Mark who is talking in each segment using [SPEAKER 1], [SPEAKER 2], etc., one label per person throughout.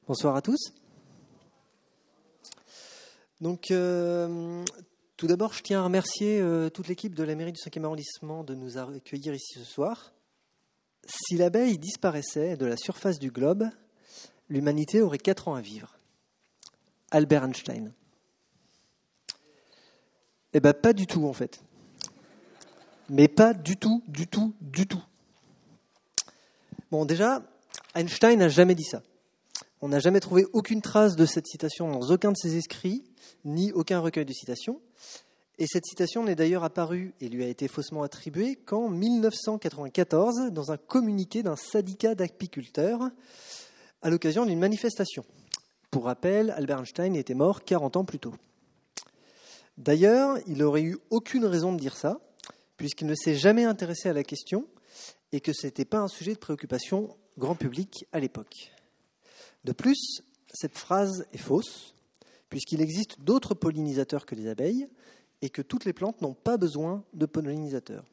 [SPEAKER 1] Bonsoir à tous. Donc, tout d'abord, je tiens à remercier toute l'équipe de la mairie du 5e arrondissement de nous accueillir ici ce soir. Si l'abeille disparaissait de la surface du globe, l'humanité aurait 4 ans à vivre. Albert Einstein. Eh bien, pas du tout, en fait. Mais pas du tout. Bon, déjà, Einstein n'a jamais dit ça. On n'a jamais trouvé aucune trace de cette citation dans aucun de ses écrits, ni aucun recueil de citations. Et cette citation n'est d'ailleurs apparue et lui a été faussement attribuée qu'en 1994, dans un communiqué d'un syndicat d'apiculteurs, à l'occasion d'une manifestation. Pour rappel, Albert Einstein était mort 40 ans plus tôt. D'ailleurs, il n'aurait eu aucune raison de dire ça, puisqu'il ne s'est jamais intéressé à la question et que ce n'était pas un sujet de préoccupation grand public à l'époque. De plus, cette phrase est fausse, puisqu'il existe d'autres pollinisateurs que les abeilles et que toutes les plantes n'ont pas besoin de pollinisateurs.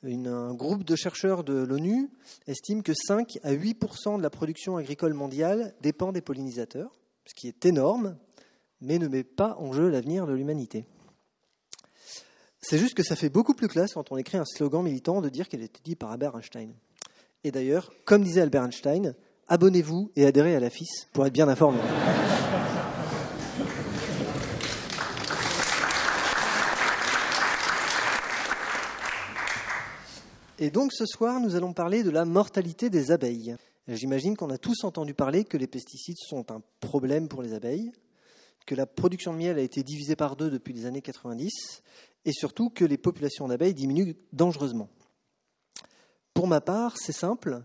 [SPEAKER 1] Un groupe de chercheurs de l'ONU estime que 5 à 8% de la production agricole mondiale dépend des pollinisateurs, ce qui est énorme, mais ne met pas en jeu l'avenir de l'humanité. C'est juste que ça fait beaucoup plus classe quand on écrit un slogan militant de dire qu'elle était dit par Albert Einstein. Et d'ailleurs, comme disait Albert Einstein, abonnez-vous et adhérez à la FIS pour être bien informé. Et donc ce soir, nous allons parler de la mortalité des abeilles. J'imagine qu'on a tous entendu parler que les pesticides sont un problème pour les abeilles, que la production de miel a été divisée par 2 depuis les années 90, et surtout que les populations d'abeilles diminuent dangereusement. Pour ma part, c'est simple.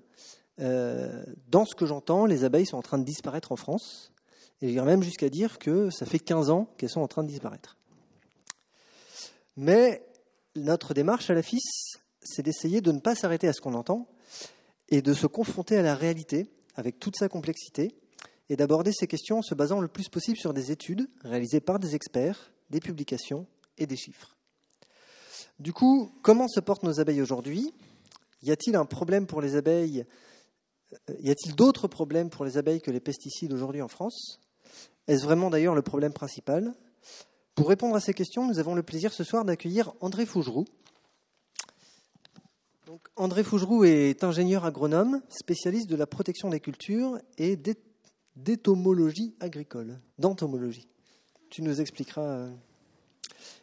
[SPEAKER 1] Dans ce que j'entends, les abeilles sont en train de disparaître en France, et j'irais même jusqu'à dire que ça fait 15 ans qu'elles sont en train de disparaître. Mais notre démarche à la FIS, c'est d'essayer de ne pas s'arrêter à ce qu'on entend et de se confronter à la réalité avec toute sa complexité et d'aborder ces questions en se basant le plus possible sur des études réalisées par des experts, des publications et des chiffres. Du coup, comment se portent nos abeilles aujourd'hui ? Y a-t-il un problème pour les abeilles ? Y a-t-il d'autres problèmes pour les abeilles que les pesticides aujourd'hui en France ? Est-ce vraiment d'ailleurs le problème principal ? Pour répondre à ces questions, nous avons le plaisir ce soir d'accueillir André Fougeroux. Donc, André Fougeroux est ingénieur agronome, spécialiste de la protection des cultures et d'éthomologie agricole, d'entomologie. Tu nous expliqueras.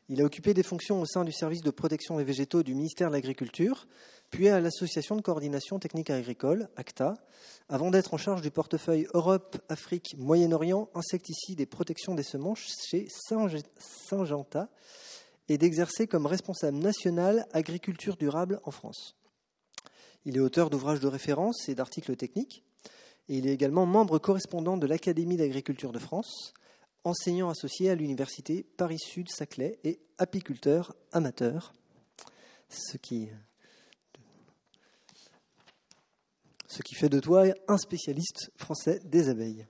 [SPEAKER 1] Il a occupé des fonctions au sein du service de protection des végétaux du ministère de l'Agriculture, puis à l'Association de coordination technique agricole, ACTA, avant d'être en charge du portefeuille Europe, Afrique, Moyen-Orient, insecticides et protection des semences chez Syngenta et d'exercer comme responsable national agriculture durable en France. Il est auteur d'ouvrages de référence et d'articles techniques, et il est également membre correspondant de l'Académie d'agriculture de France, enseignant associé à l'université Paris-Sud-Saclay et apiculteur amateur, ce qui fait de toi un spécialiste français des abeilles.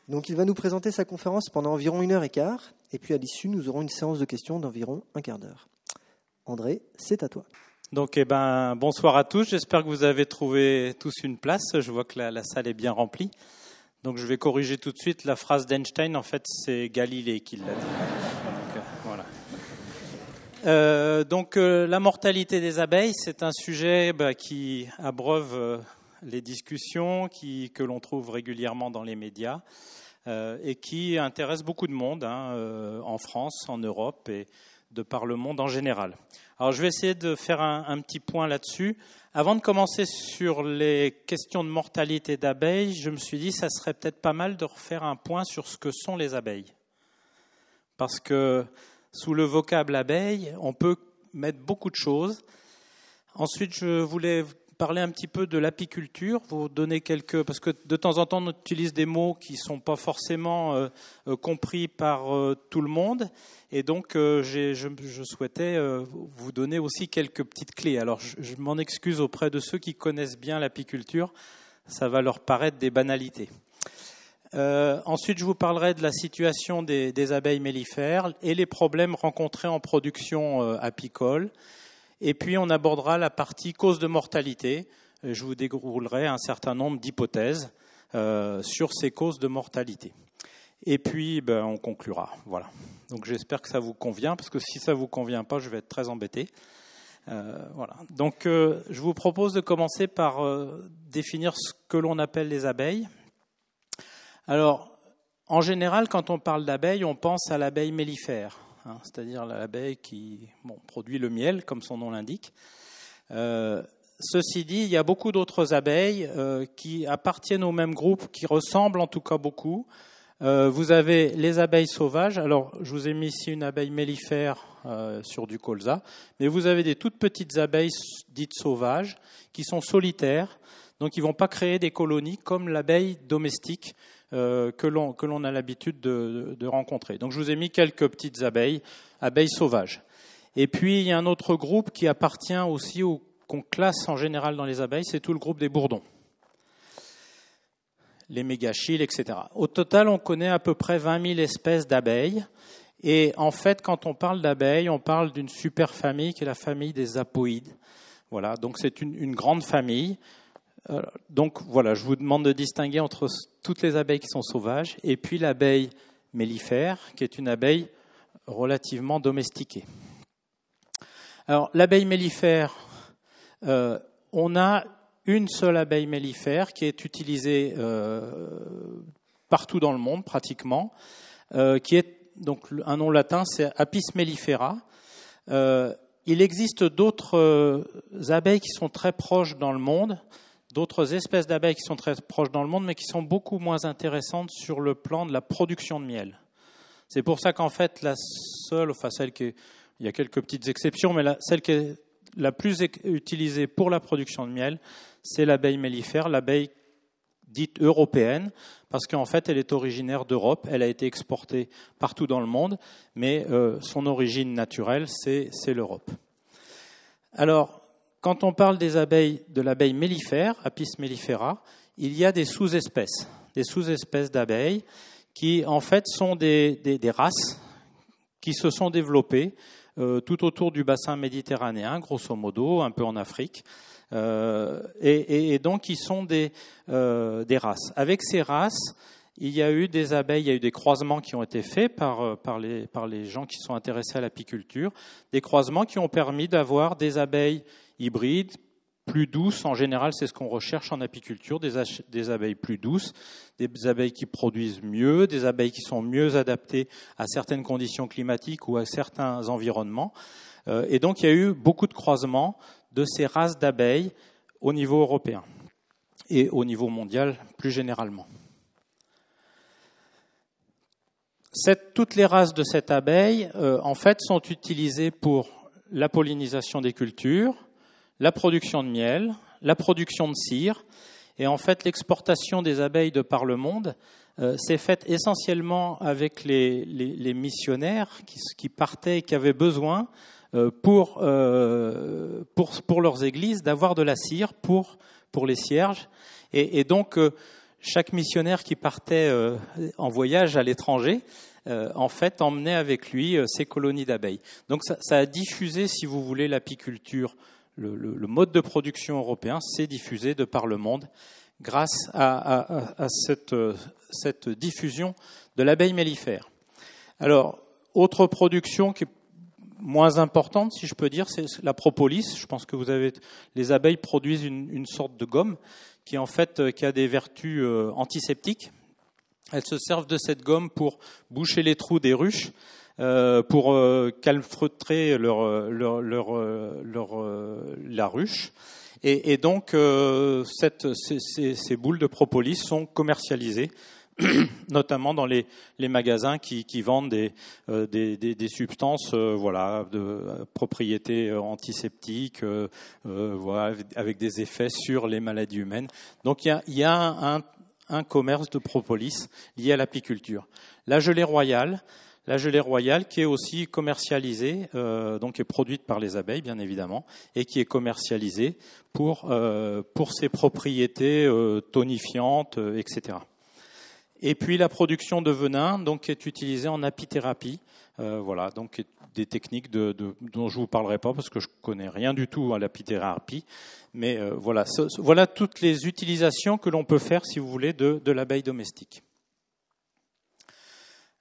[SPEAKER 1] Donc il va nous présenter sa conférence pendant environ 1h15, et puis à l'issue, nous aurons une séance de questions d'environ un quart d'heure. André, c'est à toi.
[SPEAKER 2] Donc, bonsoir à tous. J'espère que vous avez trouvé tous une place. Je vois que la salle est bien remplie. Donc, je vais corriger tout de suite la phrase d'Einstein. En fait, c'est Galilée qui l'a dit. Donc, voilà. La mortalité des abeilles, c'est un sujet qui abreuve les discussions que l'on trouve régulièrement dans les médias et qui intéresse beaucoup de monde en France, en Europe et de par le monde en général. Alors, je vais essayer de faire un petit point là-dessus. Avant de commencer sur les questions de mortalité d'abeilles, je me suis dit que ça serait peut-être pas mal de refaire un point sur ce que sont les abeilles. Parce que sous le vocable abeille, on peut mettre beaucoup de choses. Ensuite, je voulais parler un petit peu de l'apiculture, vous donner parce que de temps en temps, on utilise des mots qui ne sont pas forcément compris par tout le monde. Et donc, je souhaitais vous donner aussi quelques petites clés. Alors, je m'en excuse auprès de ceux qui connaissent bien l'apiculture. Ça va leur paraître des banalités. Ensuite, je vous parlerai de la situation des abeilles mellifères et les problèmes rencontrés en production apicole. Et puis, on abordera la partie cause de mortalité. et je vous déroulerai un certain nombre d'hypothèses sur ces causes de mortalité. Et puis, on conclura. Voilà. Donc, j'espère que ça vous convient, parce que si ça ne vous convient pas, je vais être très embêté. Voilà. Donc, je vous propose de commencer par définir ce que l'on appelle les abeilles. Alors, en général, quand on parle d'abeilles, on pense à l'abeille mellifère, c'est-à-dire l'abeille qui produit le miel, comme son nom l'indique. Ceci dit, il y a beaucoup d'autres abeilles qui appartiennent au même groupe, qui ressemblent en tout cas beaucoup. Vous avez les abeilles sauvages. Alors, je vous ai mis ici une abeille mellifère sur du colza, mais vous avez des toutes petites abeilles dites sauvages qui sont solitaires, donc ils ne vont pas créer des colonies comme l'abeille domestique que l'on a l'habitude de rencontrer. Donc, je vous ai mis quelques petites abeilles sauvages. Et puis, il y a un autre groupe qui appartient aussi qu'on classe en général dans les abeilles, c'est tout le groupe des bourdons. Les mégachilles, etc. Au total, on connaît à peu près 20 000 espèces d'abeilles. Et en fait, quand on parle d'abeilles, on parle d'une superfamille qui est la famille des apoïdes. Voilà, donc c'est une grande famille. Donc voilà, je vous demande de distinguer entre toutes les abeilles qui sont sauvages et puis l'abeille mellifère, qui est une abeille relativement domestiquée. Alors, l'abeille mellifère, on a une seule abeille mellifère qui est utilisée partout dans le monde pratiquement, qui est donc un nom latin, c'est Apis mellifera. Il existe d'autres abeilles qui sont très proches dans le monde, d'autres espèces d'abeilles qui sont très proches dans le monde, mais qui sont beaucoup moins intéressantes sur le plan de la production de miel. C'est pour ça qu'en fait la seule, il y a quelques petites exceptions, mais celle qui est la plus utilisée pour la production de miel, c'est l'abeille mellifère, l'abeille dite européenne, parce qu'en fait, elle est originaire d'Europe, elle a été exportée partout dans le monde, mais son origine naturelle, c'est l'Europe. Alors, quand on parle de l'abeille mellifère, Apis mellifera, il y a des sous-espèces d'abeilles qui, en fait, sont des races qui se sont développées tout autour du bassin méditerranéen, grosso modo, un peu en Afrique, et donc ils sont des races. Avec ces races, il y a eu des abeilles, il y a eu des croisements qui ont été faits par les gens qui sont intéressés à l'apiculture, des croisements qui ont permis d'avoir des abeilles hybrides, plus douces. En général, c'est ce qu'on recherche en apiculture, des abeilles plus douces, des abeilles qui produisent mieux, des abeilles qui sont mieux adaptées à certaines conditions climatiques ou à certains environnements. Et donc, il y a eu beaucoup de croisements de ces races d'abeilles au niveau européen et au niveau mondial plus généralement. Toutes les races de cette abeille, en fait, sont utilisées pour la pollinisation des cultures, la production de miel, la production de cire. Et en fait, l'exportation des abeilles de par le monde s'est faite essentiellement avec les missionnaires qui partaient et qui avaient besoin pour leurs églises d'avoir de la cire pour les cierges. Et donc, chaque missionnaire qui partait en voyage à l'étranger, en fait, emmenait avec lui ces colonies d'abeilles. Donc, ça a diffusé, si vous voulez, l'apiculture. Le mode de production européen s'est diffusé de par le monde grâce à cette diffusion de l'abeille mellifère. Alors, autre production qui est moins importante, si je peux dire, c'est la propolis. Je pense que les abeilles produisent une sorte de gomme qui a des vertus antiseptiques. Elles se servent de cette gomme pour boucher les trous des ruches, pour calfeutrer la ruche. Et donc, ces boules de propolis sont commercialisées, notamment dans les magasins qui vendent des substances de propriétés antiseptiques, avec des effets sur les maladies humaines. Donc, il y a un commerce de propolis lié à l'apiculture. La gelée royale qui est aussi commercialisée, donc est produite par les abeilles bien évidemment, et qui est commercialisée pour ses propriétés tonifiantes, etc. Et puis la production de venin, donc, est utilisée en apithérapie Voilà, donc des techniques dont je ne vous parlerai pas parce que je ne connais rien du tout à l'apithérapie. Mais voilà toutes les utilisations que l'on peut faire, si vous voulez, de l'abeille domestique.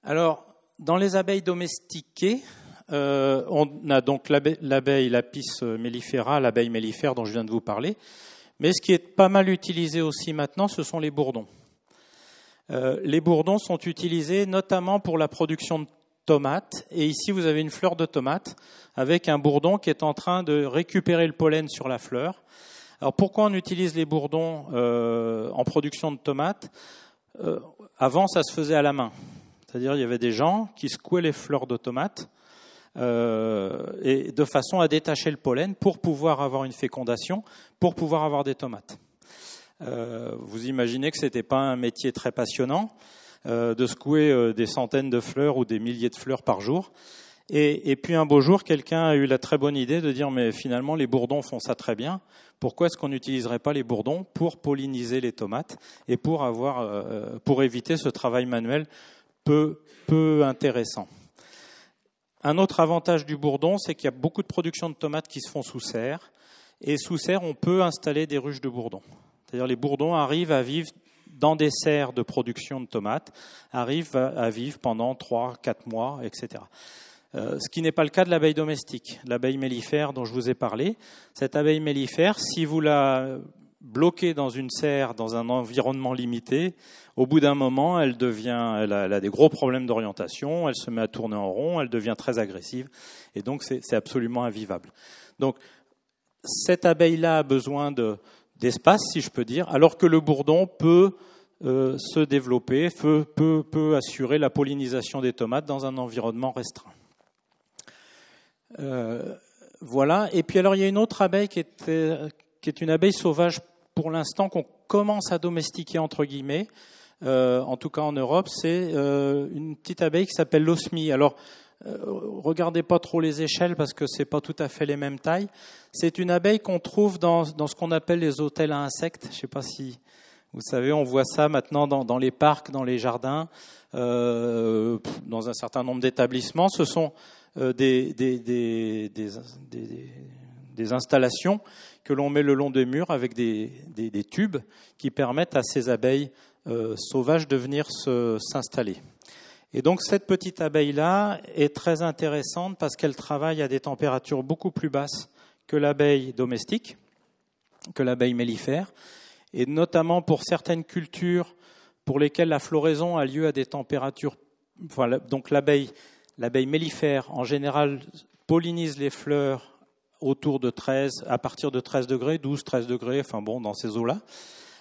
[SPEAKER 2] Alors, dans les abeilles domestiquées, on a donc l'abeille Lapis mellifera, l'abeille mellifère dont je viens de vous parler. Mais ce qui est pas mal utilisé aussi maintenant, ce sont les bourdons. Les bourdons sont utilisés notamment pour la production de tomates. Et ici, vous avez une fleur de tomate avec un bourdon qui est en train de récupérer le pollen sur la fleur. Alors pourquoi on utilise les bourdons en production de tomates ? Avant, ça se faisait à la main. C'est-à-dire il y avait des gens qui secouaient les fleurs de tomates et de façon à détacher le pollen pour pouvoir avoir une fécondation, pour pouvoir avoir des tomates. Vous imaginez que ce n'était pas un métier très passionnant de secouer des centaines de fleurs ou des milliers de fleurs par jour. Et puis un beau jour, quelqu'un a eu la très bonne idée de dire mais finalement les bourdons font ça très bien. Pourquoi est-ce qu'on n'utiliserait pas les bourdons pour polliniser les tomates et pour éviter ce travail manuel peu intéressant. Un autre avantage du bourdon, c'est qu'il y a beaucoup de production de tomates qui se font sous serre. Et sous serre, on peut installer des ruches de bourdons. C'est-à-dire les bourdons arrivent à vivre dans des serres de production de tomates, arrivent à vivre pendant 3-4 mois, etc. Ce qui n'est pas le cas de l'abeille domestique. L'abeille mellifère dont je vous ai parlé, cette abeille mellifère, si vous la bloquez dans une serre, dans un environnement limité, au bout d'un moment, elle a des gros problèmes d'orientation, elle se met à tourner en rond, elle devient très agressive, et donc c'est absolument invivable. Donc cette abeille-là a besoin d'espace, si je peux dire, alors que le bourdon peut se développer, peut assurer la pollinisation des tomates dans un environnement restreint. Voilà. Et puis alors il y a une autre abeille qui est une abeille sauvage pour l'instant qu'on commence à domestiquer entre guillemets, en tout cas en Europe, c'est une petite abeille qui s'appelle l'osmie. Alors regardez pas trop les échelles parce que c'est pas tout à fait les mêmes tailles. C'est une abeille qu'on trouve dans ce qu'on appelle les hôtels à insectes. Je sais pas si vous savez, on voit ça maintenant dans les parcs, dans les jardins, dans un certain nombre d'établissements. Ce sont des installations que l'on met le long des murs avec des tubes qui permettent à ces abeilles sauvages de venir s'installer. Et donc cette petite abeille-là est très intéressante parce qu'elle travaille à des températures beaucoup plus basses que l'abeille domestique, que l'abeille mellifère, et notamment pour certaines cultures pour lesquelles la floraison a lieu à des températures. Donc l'abeille mellifère, en général, pollinise les fleurs à partir de 13 degrés, 12, 13 degrés, dans ces eaux-là.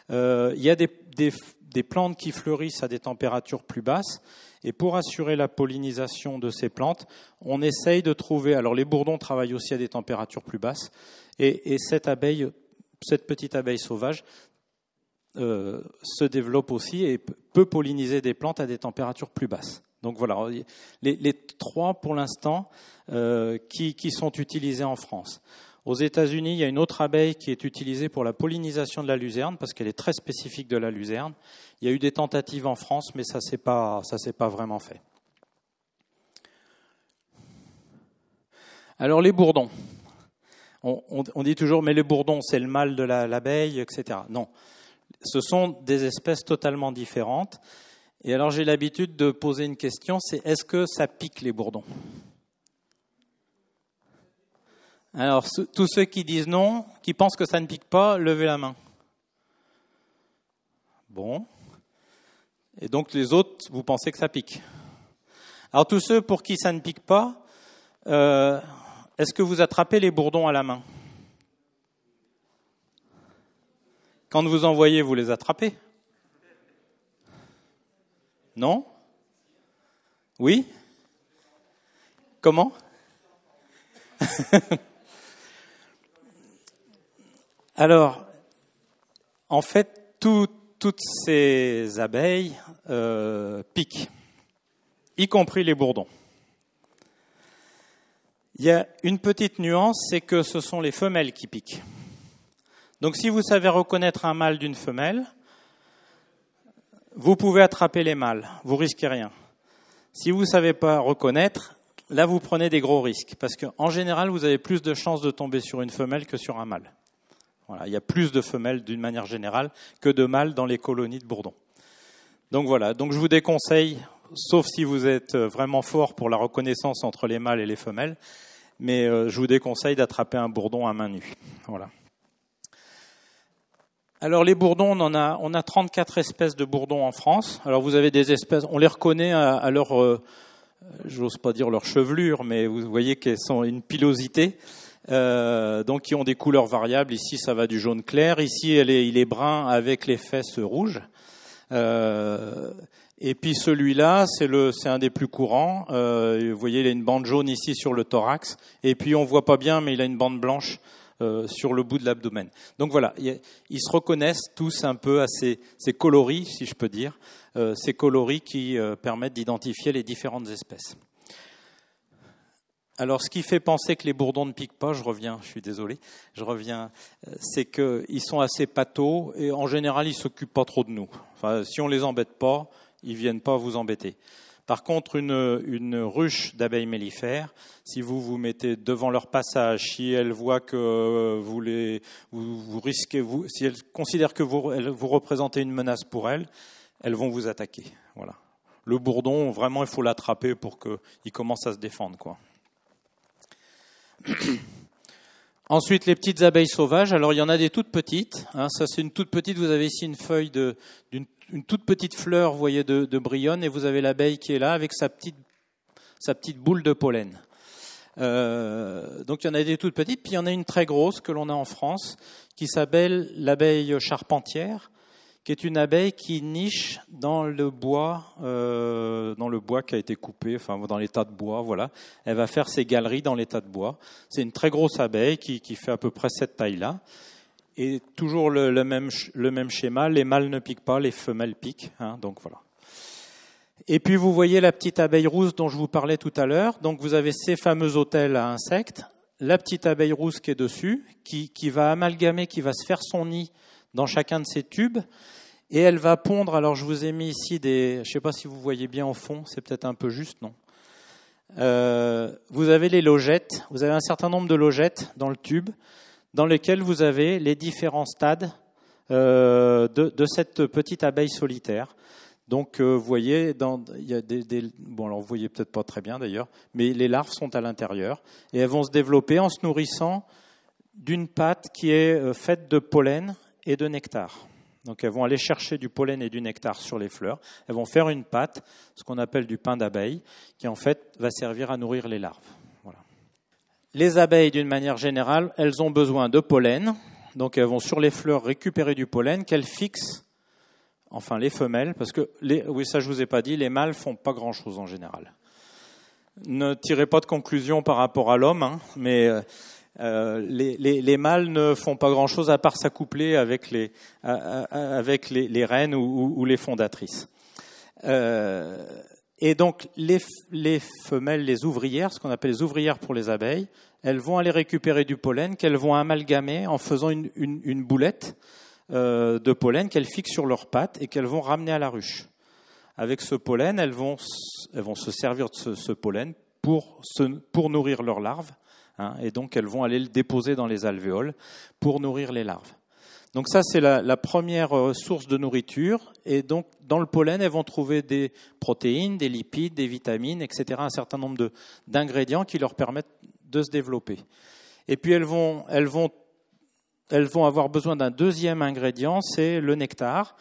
[SPEAKER 2] Il y a des plantes qui fleurissent à des températures plus basses. Et pour assurer la pollinisation de ces plantes, on essaye de trouver... Alors les bourdons travaillent aussi à des températures plus basses. Et cette petite abeille sauvage se développe aussi et peut polliniser des plantes à des températures plus basses. Donc voilà, les trois pour l'instant qui sont utilisés en France. Aux États-Unis, il y a une autre abeille qui est utilisée pour la pollinisation de la luzerne, parce qu'elle est très spécifique de la luzerne. Il y a eu des tentatives en France, mais ça s'est pas vraiment fait. Alors les bourdons. On dit toujours, mais les bourdons, c'est le mâle de l'abeille, etc. Non, ce sont des espèces totalement différentes. Et alors j'ai l'habitude de poser une question, c'est est-ce que ça pique les bourdons ? Alors tous ceux qui disent non, qui pensent que ça ne pique pas, levez la main. Bon. Et donc les autres, vous pensez que ça pique. Alors tous ceux pour qui ça ne pique pas, est-ce que vous attrapez les bourdons à la main ? Quand vous en voyez, vous les attrapez ? Non ? Oui ? Comment ? Alors, en fait, toutes ces abeilles piquent, y compris les bourdons. Il y a une petite nuance, c'est que ce sont les femelles qui piquent. Donc si vous savez reconnaître un mâle d'une femelle, vous pouvez attraper les mâles, vous risquez rien. Si vous ne savez pas reconnaître, là, vous prenez des gros risques, parce qu'en général, vous avez plus de chances de tomber sur une femelle que sur un mâle. Voilà, il y a plus de femelles d'une manière générale que de mâles dans les colonies de bourdons. Donc voilà, donc je vous déconseille, sauf si vous êtes vraiment fort pour la reconnaissance entre les mâles et les femelles, mais je vous déconseille d'attraper un bourdon à main nue. Voilà. Alors les bourdons, on a 34 espèces de bourdons en France. Alors vous avez des espèces, on les reconnaît à leur, j'ose pas dire leur chevelure, mais vous voyez qu'elles sont une pilosité. Donc qui ont des couleurs variables. Ici, ça va du jaune clair. Ici, il est brun avec les fesses rouges. Et puis celui-là, c'est un des plus courants. Vous voyez, il a une bande jaune ici sur le thorax. Et puis on voit pas bien, mais il a une bande blanche sur le bout de l'abdomen. Donc voilà, ils se reconnaissent tous un peu à ces coloris, si je peux dire, ces coloris qui permettent d'identifier les différentes espèces. Alors, ce qui fait penser que les bourdons ne piquent pas, je reviens, c'est qu'ils sont assez pâteaux et en général, ils s'occupent pas trop de nous. Enfin, si on les embête pas, ils viennent pas vous embêter. Par contre, une ruche d'abeilles mellifères, si vous mettez devant leur passage, si elles voient que vous risquez, si elles considèrent que vous représentez une menace pour elles, elles vont vous attaquer. Voilà. Le bourdon, vraiment, il faut l'attraper pour qu'il commence à se défendre, quoi. Ensuite, les petites abeilles sauvages. Alors, il y en a des toutes petites. Ça, c'est une toute petite. Vous avez ici une feuille d'une toute petite fleur, vous voyez, de brionne, et vous avez l'abeille qui est là avec sa petite boule de pollen. Donc, il y en a des toutes petites. Puis, il y en a une très grosse que l'on a en France, qui s'appelle l'abeille charpentière, qui est une abeille qui niche dans le bois qui a été coupé, enfin dans les tas de bois, voilà. Elle va faire ses galeries dans les tas de bois. C'est une très grosse abeille qui fait à peu près cette taille-là. Et toujours le même schéma, les mâles ne piquent pas, les femelles piquent, donc voilà. Et puis vous voyez la petite abeille rousse dont je vous parlais tout à l'heure. Donc vous avez ces fameux hôtels à insectes, la petite abeille rousse qui est dessus, qui va amalgamer, qui va se faire son nid dans chacun de ces tubes, et elle va pondre. Alors je vous ai mis ici je ne sais pas si vous voyez bien au fond, c'est peut-être un peu juste, non ? Vous avez les logettes, vous avez un certain nombre de logettes dans le tube, dans lesquelles vous avez les différents stades de cette petite abeille solitaire. Donc vous voyez, il y a bon alors vous voyez peut-être pas très bien d'ailleurs, mais les larves sont à l'intérieur, et elles vont se développer en se nourrissant d'une pâte qui est faite de pollen et de nectar. Donc elles vont aller chercher du pollen et du nectar sur les fleurs. Elles vont faire une pâte, ce qu'on appelle du pain d'abeille, qui en fait va servir à nourrir les larves. Voilà. Les abeilles, d'une manière générale, elles ont besoin de pollen. Donc elles vont sur les fleurs récupérer du pollen qu'elles fixent, enfin les femelles, parce que, oui ça je vous ai pas dit, les mâles font pas grand-chose en général. Ne tirez pas de conclusion par rapport à l'homme, mais... les mâles ne font pas grand-chose à part s'accoupler avec les reines ou les fondatrices. Et donc les femelles, les ouvrières, ce qu'on appelle les ouvrières pour les abeilles, elles vont aller récupérer du pollen qu'elles vont amalgamer en faisant une boulette de pollen qu'elles fixent sur leurs pattes et qu'elles vont ramener à la ruche. Avec ce pollen, elles vont se servir de ce pollen pour nourrir leurs larves. Et donc elles vont aller le déposer dans les alvéoles pour nourrir les larves. Donc ça c'est la première source de nourriture, et donc dans le pollen elles vont trouver des protéines, des lipides, des vitamines, etc., un certain nombre d'ingrédients qui leur permettent de se développer. Et puis elles vont avoir besoin d'un deuxième ingrédient, c'est le nectar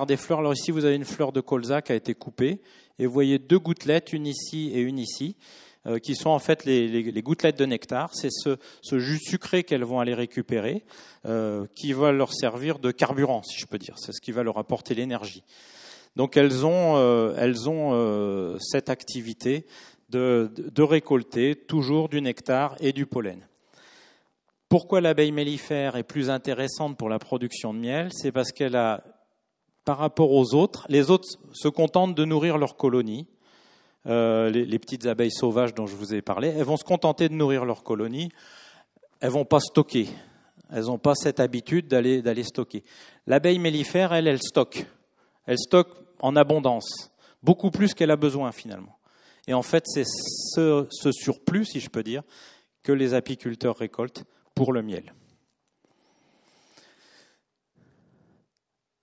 [SPEAKER 2] des fleurs. Alors ici vous avez une fleur de colza qui a été coupée, et vous voyez 2 gouttelettes, une ici et une ici, qui sont en fait les gouttelettes de nectar. C'est ce jus sucré qu'elles vont aller récupérer, qui va leur servir de carburant, si je peux dire. C'est ce qui va leur apporter l'énergie. Donc elles ont cette activité de récolter toujours du nectar et du pollen. Pourquoi l'abeille mellifère est plus intéressante pour la production de miel ? C'est parce qu'elle a, par rapport aux autres, les autres se contentent de nourrir leur colonie. Les petites abeilles sauvages dont je vous ai parlé, elles vont se contenter de nourrir leur colonie, elles vont pas stocker, elles n'ont pas cette habitude d'aller stocker. L'abeille mellifère, elle stocke en abondance, beaucoup plus qu'elle a besoin finalement. Et en fait, c'est ce surplus, si je peux dire, que les apiculteurs récoltent pour le miel.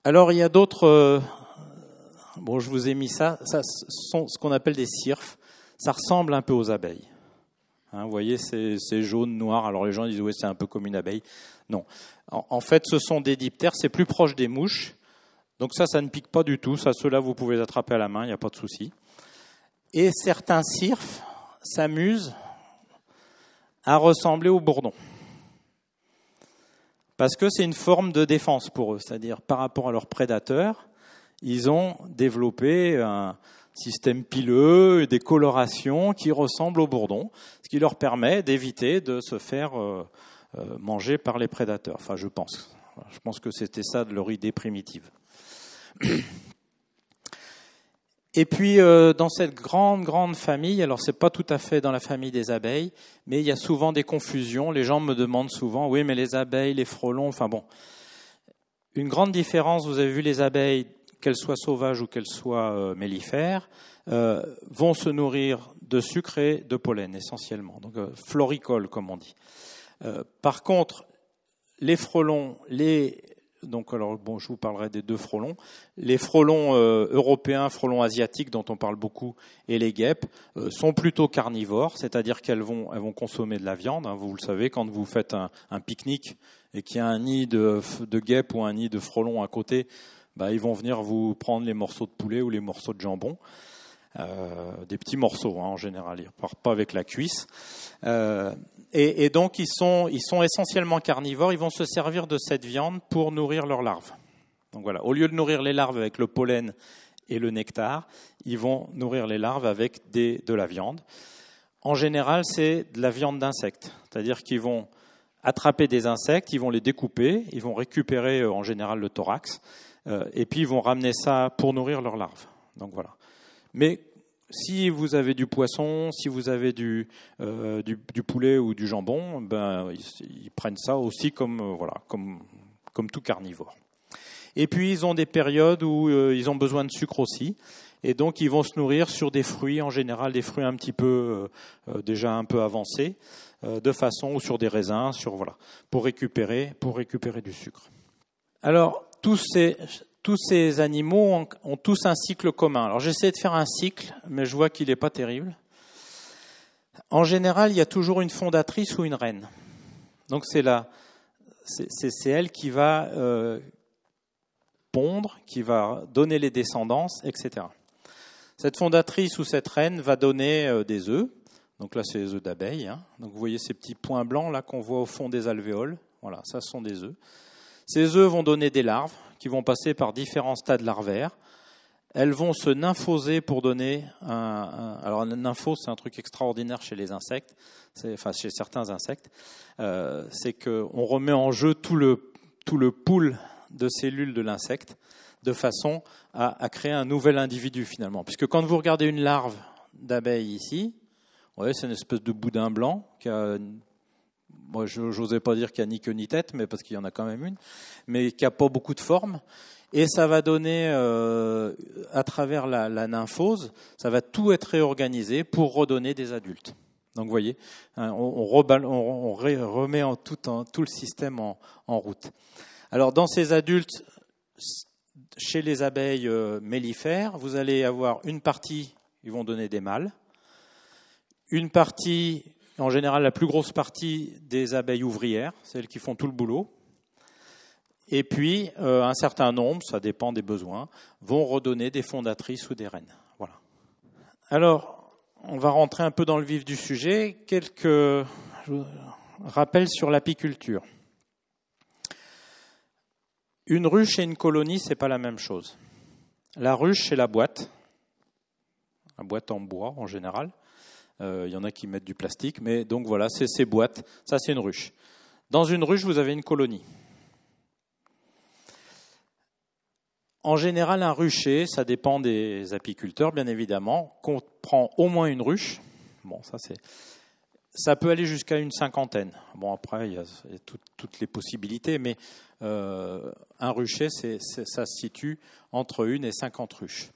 [SPEAKER 2] Alors, il y a d'autres... bon, je vous ai mis ça. Ça sont ce qu'on appelle des cirfes. Ça ressemble un peu aux abeilles. Vous voyez, c'est jaune, noir. Alors, les gens disent, oui, c'est un peu comme une abeille. Non. En fait, ce sont des diptères. C'est plus proche des mouches. Donc ça ne pique pas du tout. Ça, ceux-là, vous pouvez les attraper à la main. Il n'y a pas de souci. Et certains cirfes s'amusent à ressembler aux bourdons. Parce que c'est une forme de défense pour eux. C'est-à-dire, par rapport à leurs prédateurs, ils ont développé un système pileux et des colorations qui ressemblent aux bourdons, ce qui leur permet d'éviter de se faire manger par les prédateurs. Enfin, je pense. Je pense que c'était ça de leur idée primitive. Et puis, dans cette grande famille, alors c'est pas tout à fait dans la famille des abeilles, mais il y a souvent des confusions. Les gens me demandent souvent, oui, mais les abeilles, les frelons, enfin bon. Une grande différence, vous avez vu les abeilles, qu'elles soient sauvages ou qu'elles soient mellifères, vont se nourrir de sucre et de pollen essentiellement, donc floricoles comme on dit. Par contre, les frelons, donc alors bon, je vous parlerai des deux frelons. Les frelons européens, frelons asiatiques dont on parle beaucoup, et les guêpes sont plutôt carnivores, c'est-à-dire qu'elles vont consommer de la viande. Hein, vous le savez, quand vous faites un pique-nique et qu'il y a un nid de guêpes ou un nid de frelons à côté, ils vont venir vous prendre les morceaux de poulet ou les morceaux de jambon. Des petits morceaux en général, ils ne partent pas avec la cuisse. Et donc ils sont essentiellement carnivores, ils vont se servir de cette viande pour nourrir leurs larves. Donc voilà, au lieu de nourrir les larves avec le pollen et le nectar, ils vont nourrir les larves avec de la viande. En général, c'est de la viande d'insectes, c'est-à-dire qu'ils vont attraper des insectes, ils vont les découper, ils vont récupérer en général le thorax, et puis ils vont ramener ça pour nourrir leurs larves. Donc voilà. Mais si vous avez du poisson, si vous avez du poulet ou du jambon, ils prennent ça aussi comme tout carnivore. Et puis ils ont des périodes où ils ont besoin de sucre aussi, et donc ils vont se nourrir sur des fruits, en général des fruits un petit peu déjà un peu avancés, de façon ou sur des raisins, pour récupérer du sucre. Alors tous ces animaux ont tous un cycle commun. Alors j'essaie de faire un cycle, mais je vois qu'il n'est pas terrible. En général, il y a toujours une fondatrice ou une reine. Donc c'est elle qui va pondre, qui va donner les descendances, etc. Cette fondatrice ou cette reine va donner des œufs. Donc là, c'est les œufs d'abeilles. Hein. Donc vous voyez ces petits points blancs là qu'on voit au fond des alvéoles. Voilà, ça ce sont des œufs. Ces œufs vont donner des larves qui vont passer par différents stades larvaires. Elles vont se nymphoser pour donner alors un nymphose, c'est un truc extraordinaire chez les insectes, chez certains insectes. C'est qu'on remet en jeu tout le pool de cellules de l'insecte de façon à créer un nouvel individu finalement. Puisque quand vous regardez une larve d'abeille ici, c'est une espèce de boudin blanc qui a... Moi, je n'osais pas dire qu'il n'y a ni queue ni tête, mais parce qu'il y en a quand même une, mais qui n'a pas beaucoup de forme. Et ça va donner, à travers la nymphose, ça va tout être réorganisé pour redonner des adultes. Donc, vous voyez, on remet tout le système en route. Alors, dans ces adultes, chez les abeilles mellifères, vous allez avoir une partie, ils vont donner des mâles, une partie... En général, la plus grosse partie des abeilles ouvrières, celles qui font tout le boulot. Et puis, un certain nombre, ça dépend des besoins, vont redonner des fondatrices ou des reines. Voilà. Alors, on va rentrer un peu dans le vif du sujet. Quelques rappels sur l'apiculture. Une ruche et une colonie, c'est pas la même chose. La ruche, c'est la boîte en bois en général. Il y en a qui mettent du plastique, mais donc voilà, c'est ces boîtes. Ça, c'est une ruche. Dans une ruche, vous avez une colonie. En général, un rucher, ça dépend des apiculteurs, bien évidemment, comprend au moins une ruche. Bon, ça peut aller jusqu'à une 50aine. Bon, après, il y a toutes les possibilités, mais un rucher, ça se situe entre 1 et 50 ruches.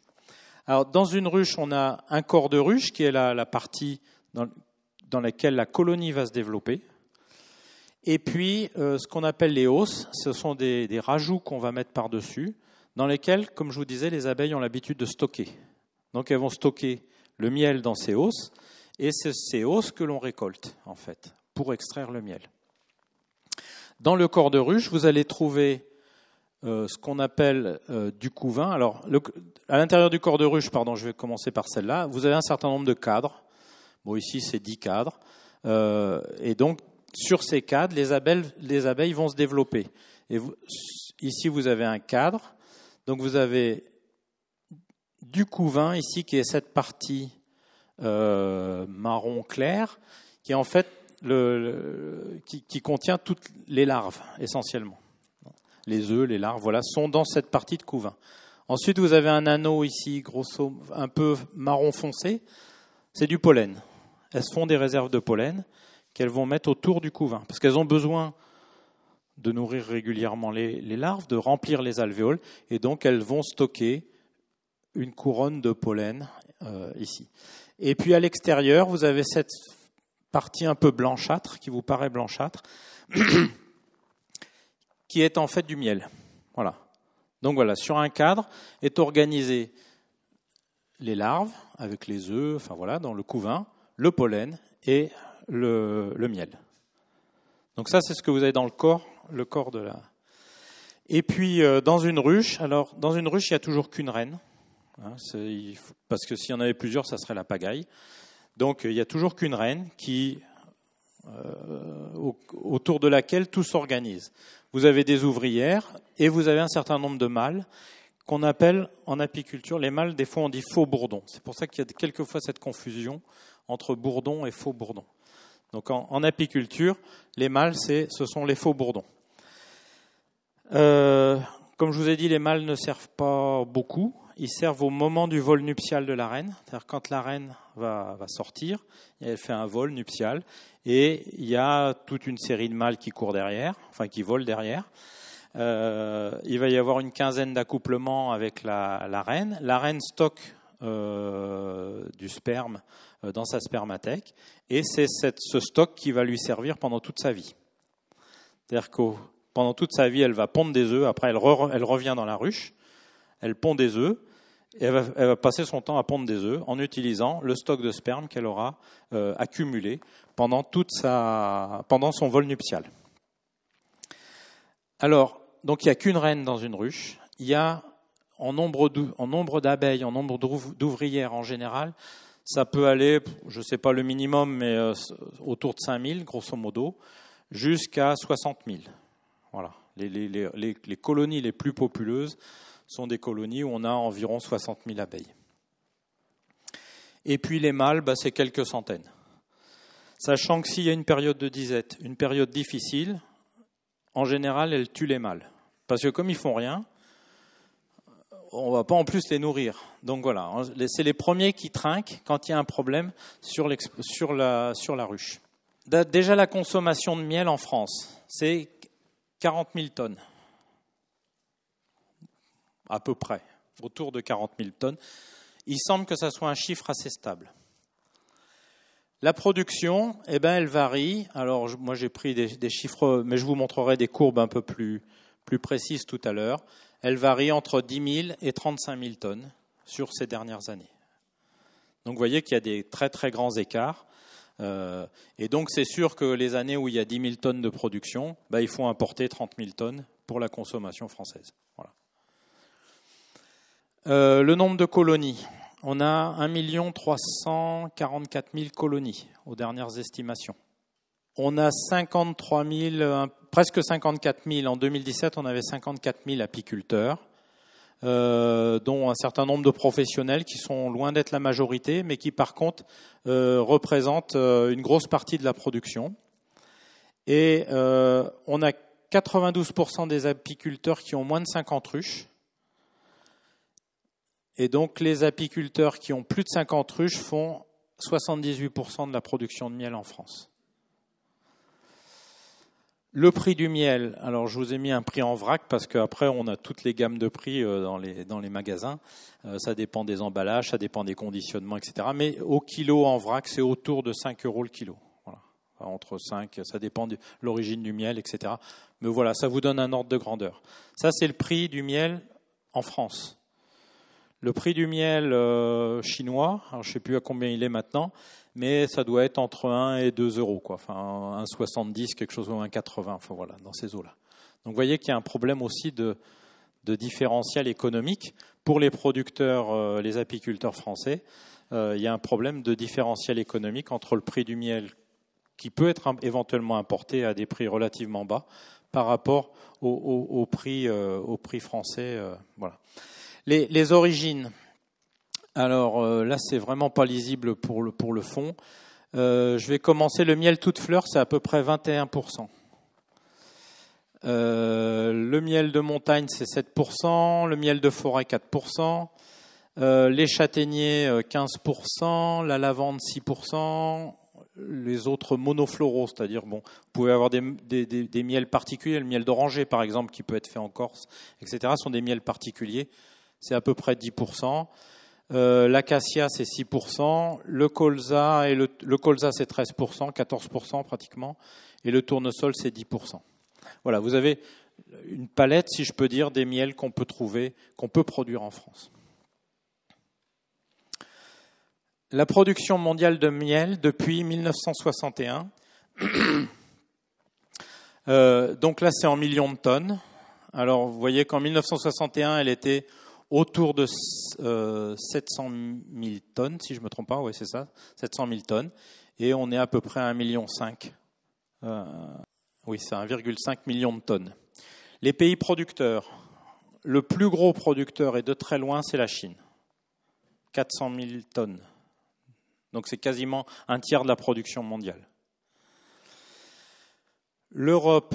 [SPEAKER 2] Alors, dans une ruche, on a un corps de ruche qui est la partie dans laquelle la colonie va se développer. Et puis, ce qu'on appelle les hausses, ce sont des rajouts qu'on va mettre par-dessus, dans lesquels, comme je vous disais, les abeilles ont l'habitude de stocker. Donc, elles vont stocker le miel dans ces hausses, et c'est ces hausses que l'on récolte, en fait, pour extraire le miel. Dans le corps de ruche, vous allez trouver ce qu'on appelle du couvain. Alors, à l'intérieur du corps de ruche, je vais commencer par celle-là, vous avez un certain nombre de cadres. Bon, ici, c'est 10 cadres. Et donc, sur ces cadres, les abeilles vont se développer. Et ici, vous avez un cadre. Donc, vous avez du couvain, ici, qui est cette partie marron clair, qui est en fait qui contient toutes les larves, essentiellement. Les œufs, les larves, voilà, sont dans cette partie de couvain. Ensuite, vous avez un anneau ici, grosso, un peu marron foncé. C'est du pollen. Elles font des réserves de pollen qu'elles vont mettre autour du couvain, parce qu'elles ont besoin de nourrir régulièrement les larves, de remplir les alvéoles, et donc elles vont stocker une couronne de pollen ici. Et puis à l'extérieur, vous avez cette partie un peu blanchâtre, qui vous paraît blanchâtre, qui est en fait du miel. Voilà. Donc voilà, sur un cadre est organisé les larves avec les œufs, enfin voilà, dans le couvain, le pollen et le miel. Donc ça, c'est ce que vous avez dans le corps de la. Et puis dans une ruche, il n'y a toujours qu'une reine, hein, parce que s'il y en avait plusieurs, ça serait la pagaille. Donc il n'y a toujours qu'une reine autour de laquelle tout s'organise. Vous avez des ouvrières et vous avez un certain nombre de mâles qu'on appelle en apiculture, les mâles, des fois on dit faux bourdons. C'est pour ça qu'il y a quelquefois cette confusion entre bourdon et faux bourdon. Donc en apiculture, les mâles, ce sont les faux bourdons. Comme je vous ai dit, les mâles ne servent pas beaucoup. Ils servent au moment du vol nuptial de la reine. C'est-à-dire quand la reine va sortir, elle fait un vol nuptial et il y a toute une série de mâles qui courent derrière, enfin qui volent derrière. Il va y avoir une quinzaine d'accouplements avec la reine. La reine stocke du sperme dans sa spermathèque et c'est ce stock qui va lui servir pendant toute sa vie. C'est-à-dire que pendant toute sa vie, elle va pondre des œufs. Après, elle revient dans la ruche, elle pond des œufs. Et elle va passer son temps à pondre des œufs en utilisant le stock de sperme qu'elle aura accumulé pendant son vol nuptial. Alors, donc il n'y a qu'une reine dans une ruche. Il y a en nombre d'abeilles, en nombre d'ouvrières en général, ça peut aller, je ne sais pas le minimum, mais autour de 5000, grosso modo, jusqu'à 60 000. Voilà. Les colonies les plus populeuses sont des colonies où on a environ 60 000 abeilles. Et puis les mâles, c'est quelques centaines. Sachant que s'il y a une période de disette, une période difficile, en général, elle tue les mâles. Parce que comme ils font rien, on ne va pas en plus les nourrir. Donc voilà, c'est les premiers qui trinquent quand il y a un problème sur la ruche. Déjà, la consommation de miel en France, c'est 40 000 tonnes. À peu près, autour de 40 000 tonnes. Il semble que ça soit un chiffre assez stable. La production, elle varie. Alors, moi, j'ai pris des chiffres, mais je vous montrerai des courbes un peu plus précises tout à l'heure. Elle varie entre 10 000 et 35 000 tonnes sur ces dernières années. Donc, vous voyez qu'il y a des très, très grands écarts. Et donc, c'est sûr que les années où il y a 10 000 tonnes de production, il faut importer 30 000 tonnes pour la consommation française. Voilà. Le nombre de colonies. On a 1 344 000 colonies aux dernières estimations. On a 53 000, presque 54 000. En 2017, on avait 54 000 apiculteurs, dont un certain nombre de professionnels qui sont loin d'être la majorité, mais qui par contre représentent une grosse partie de la production. Et on a 92% des apiculteurs qui ont moins de 50 ruches. Et donc, les apiculteurs qui ont plus de 50 ruches font 78% de la production de miel en France. Le prix du miel, alors je vous ai mis un prix en vrac parce qu'après on a toutes les gammes de prix dans les magasins. Ça dépend des emballages, ça dépend des conditionnements, etc. Mais au kilo en vrac, c'est autour de 5 € le kilo. Voilà. Entre 5, ça dépend de l'origine du miel, etc. Mais voilà, ça vous donne un ordre de grandeur. Ça, c'est le prix du miel en France. Le prix du miel chinois, alors je ne sais plus à combien il est maintenant, mais ça doit être entre 1 et 2 €, quoi. Enfin, 1,70, quelque chose comme 1,80, enfin voilà, dans ces eaux-là. Donc vous voyez qu'il y a un problème aussi de différentiel économique pour les producteurs, les apiculteurs français. Il y a un problème de différentiel économique entre le prix du miel qui peut être éventuellement importé à des prix relativement bas par rapport au prix français. Voilà. Les origines. Alors là, c'est vraiment pas lisible pour le fond. Je vais commencer. Le miel toute fleur, c'est à peu près 21%. Le miel de montagne, c'est 7%. Le miel de forêt, 4%. Les châtaigniers, 15%. La lavande, 6%. Les autres monofloraux, c'est-à-dire, bon, vous pouvez avoir des miels particuliers. Le miel d'oranger, par exemple, qui peut être fait en Corse, etc., sont des miels particuliers. C'est à peu près 10%. L'acacia, c'est 6%. Le colza, c'est 13%, 14% pratiquement. Et le tournesol, c'est 10%. Voilà, vous avez une palette, si je peux dire, des miels qu'on peut trouver, qu'on peut produire en France. La production mondiale de miel depuis 1961. Donc là, c'est en millions de tonnes. Alors, vous voyez qu'en 1961, elle était autour de 700 000 tonnes, si je ne me trompe pas, oui, c'est ça, 700 000 tonnes. Et on est à peu près à 1,5 million. Oui, c'est 1,5 million de tonnes. Les pays producteurs, le plus gros producteur et de très loin, c'est la Chine. 400 000 tonnes. Donc c'est quasiment un tiers de la production mondiale. L'Europe,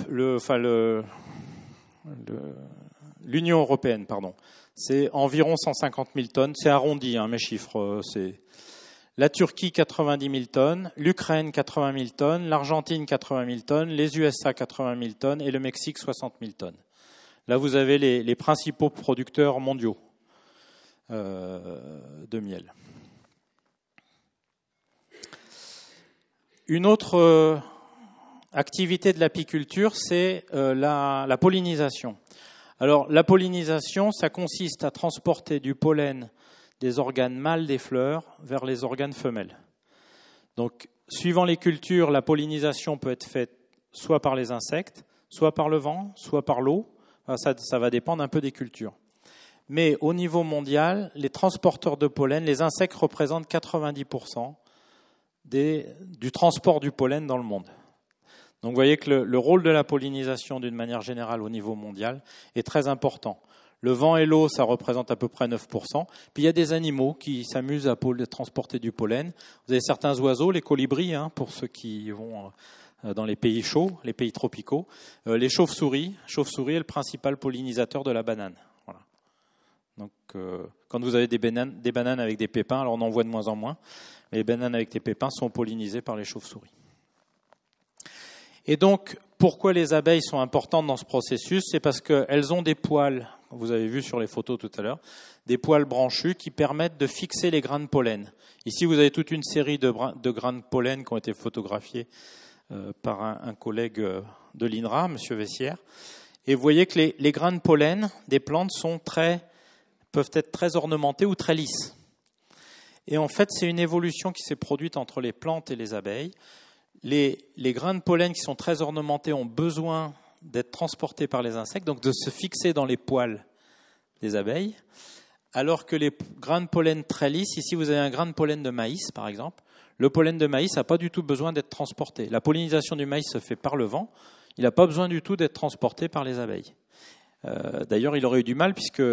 [SPEAKER 2] l'Union européenne, pardon, c'est environ 150 000 tonnes. C'est arrondi, mes chiffres. C'est la Turquie, 90 000 tonnes. L'Ukraine, 80 000 tonnes. L'Argentine, 80 000 tonnes. Les USA, 80 000 tonnes. Et le Mexique, 60 000 tonnes. Là, vous avez les principaux producteurs mondiaux de miel. Une autre activité de l'apiculture, c'est la pollinisation. Alors, la pollinisation, ça consiste à transporter du pollen des organes mâles des fleurs vers les organes femelles. Donc, suivant les cultures, la pollinisation peut être faite soit par les insectes, soit par le vent, soit par l'eau. Enfin, ça va dépendre un peu des cultures. Mais au niveau mondial, les transporteurs de pollen, les insectes représentent 90% du transport du pollen dans le monde. Donc vous voyez que le rôle de la pollinisation d'une manière générale au niveau mondial est très important. Le vent et l'eau, ça représente à peu près 9%. Puis il y a des animaux qui s'amusent à transporter du pollen. Vous avez certains oiseaux, les colibris, pour ceux qui vont dans les pays chauds, les pays tropicaux. Les chauves-souris. Chauve-souris est le principal pollinisateur de la banane. Voilà. Donc quand vous avez des bananes avec des pépins, alors on en voit de moins en moins, mais les bananes avec des pépins sont pollinisées par les chauves-souris. Et donc, pourquoi les abeilles sont importantes dans ce processus ? C'est parce qu'elles ont des poils, vous avez vu sur les photos tout à l'heure, des poils branchus qui permettent de fixer les grains de pollen. Ici, vous avez toute une série de grains de pollen qui ont été photographiés par un collègue de l'INRA, M. Vessière. Et vous voyez que les grains de pollen des plantes peuvent être très ornementés ou très lisses. Et en fait, c'est une évolution qui s'est produite entre les plantes et les abeilles. Les grains de pollen qui sont très ornementés ont besoin d'être transportés par les insectes, donc de se fixer dans les poils des abeilles, alors que les grains de pollen très lisses, ici vous avez un grain de pollen de maïs par exemple, le pollen de maïs n'a pas du tout besoin d'être transporté. La pollinisation du maïs se fait par le vent, il n'a pas besoin du tout d'être transporté par les abeilles. D'ailleurs, il aurait eu du mal puisque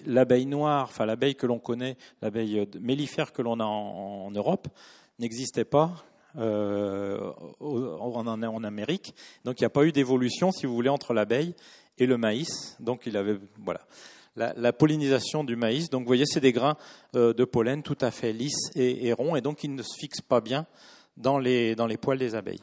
[SPEAKER 2] l'abeille noire, enfin l'abeille que l'on connaît, l'abeille mellifère que l'on a en Europe, n'existait pas en Amérique. Donc il n'y a pas eu d'évolution, si vous voulez, entre l'abeille et le maïs. Donc il avait la pollinisation du maïs. Donc vous voyez, c'est des grains de pollen tout à fait lisses et ronds, et donc ils ne se fixent pas bien dans les poils des abeilles.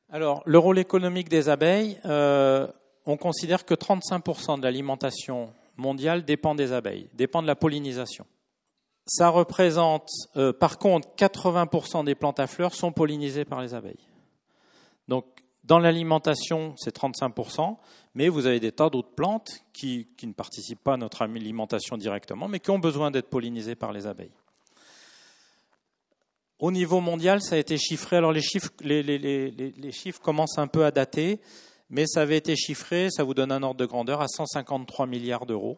[SPEAKER 2] Alors, le rôle économique des abeilles, on considère que 35% de l'alimentation mondiale dépend des abeilles, dépend de la pollinisation. Ça représente, par contre, 80% des plantes à fleurs sont pollinisées par les abeilles. Donc, dans l'alimentation, c'est 35%, mais vous avez des tas d'autres plantes qui ne participent pas à notre alimentation directement, mais qui ont besoin d'être pollinisées par les abeilles. Au niveau mondial, ça a été chiffré. Alors, les chiffres commencent un peu à dater, mais ça avait été chiffré, ça vous donne un ordre de grandeur, à 153 milliards d'euros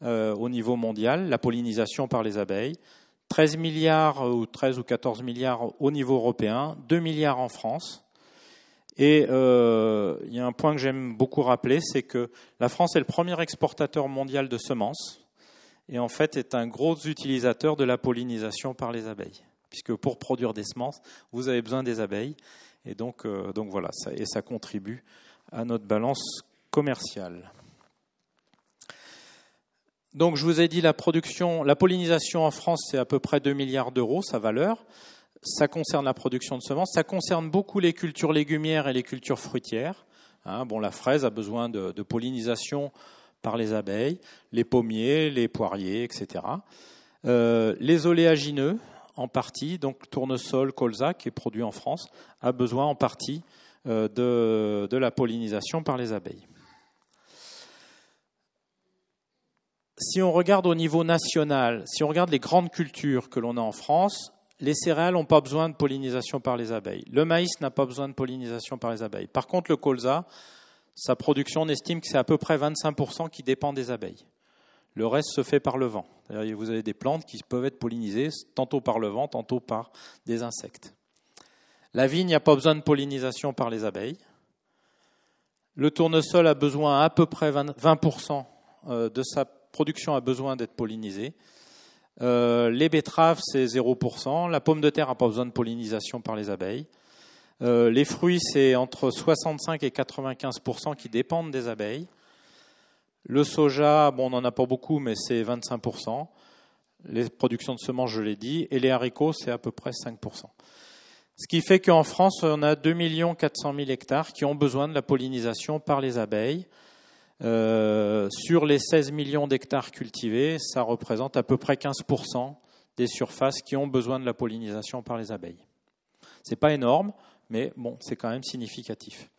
[SPEAKER 2] au niveau mondial, la pollinisation par les abeilles. 13 milliards ou 13 ou 14 milliards au niveau européen, 2 milliards en France. Et il y a un point que j'aime beaucoup rappeler, c'est que la France est le premier exportateur mondial de semences et en fait est un gros utilisateur de la pollinisation par les abeilles. Puisque pour produire des semences, vous avez besoin des abeilles. Et donc voilà, ça contribue à notre balance commerciale. Donc je vous ai dit la pollinisation en France, c'est à peu près 2 milliards d'euros, sa valeur. Ça concerne la production de semences. Ça concerne beaucoup les cultures légumières et les cultures fruitières. La fraise a besoin de pollinisation par les abeilles, les pommiers, les poiriers, etc. Les oléagineux, en partie, donc tournesol, colza, qui est produit en France, a besoin en partie de la pollinisation par les abeilles. Si on regarde au niveau national, si on regarde les grandes cultures que l'on a en France, les céréales n'ont pas besoin de pollinisation par les abeilles. Le maïs n'a pas besoin de pollinisation par les abeilles. Par contre, le colza, sa production, on estime que c'est à peu près 25% qui dépend des abeilles. Le reste se fait par le vent. C'est-à-dire, vous avez des plantes qui peuvent être pollinisées tantôt par le vent, tantôt par des insectes. La vigne n'a pas besoin de pollinisation par les abeilles. Le tournesol a besoin à peu près 20% de sa production a besoin d'être pollinisée. Les betteraves, c'est 0%. La pomme de terre n'a pas besoin de pollinisation par les abeilles. Les fruits, c'est entre 65 et 95% qui dépendent des abeilles. Le soja, on n'en a pas beaucoup, mais c'est 25%. Les productions de semences, je l'ai dit. Et les haricots, c'est à peu près 5%. Ce qui fait qu'en France, on a 2 400 000 hectares qui ont besoin de la pollinisation par les abeilles. Sur les 16 millions d'hectares cultivés, ça représente à peu près 15% des surfaces qui ont besoin de la pollinisation par les abeilles. Ce n'est pas énorme, mais c'est quand même significatif.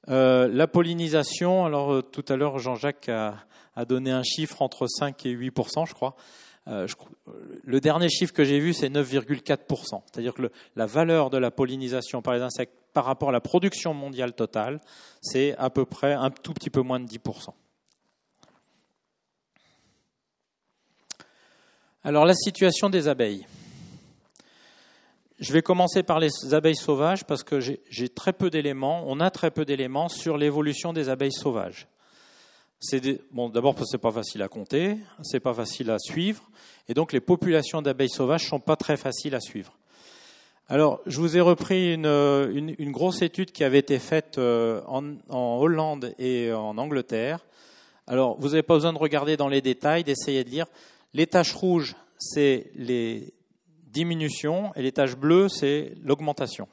[SPEAKER 2] La pollinisation, alors tout à l'heure Jean-Jacques a donné un chiffre entre 5 et 8%, je crois. Le dernier chiffre que j'ai vu, c'est 9,4%. C'est-à-dire que la valeur de la pollinisation par les insectes par rapport à la production mondiale totale, c'est à peu près un tout petit peu moins de 10%. Alors la situation des abeilles. Je vais commencer par les abeilles sauvages parce que j'ai très peu d'éléments, on a très peu d'éléments sur l'évolution des abeilles sauvages. D'abord parce que c'est pas facile à compter, c'est pas facile à suivre, et donc les populations d'abeilles sauvages sont pas très faciles à suivre. Alors, je vous ai repris une grosse étude qui avait été faite en Hollande et en Angleterre. Alors, vous n'avez pas besoin de regarder dans les détails, d'essayer de lire. Les taches rouges, c'est les diminutions, et les taches bleues, c'est l'augmentation.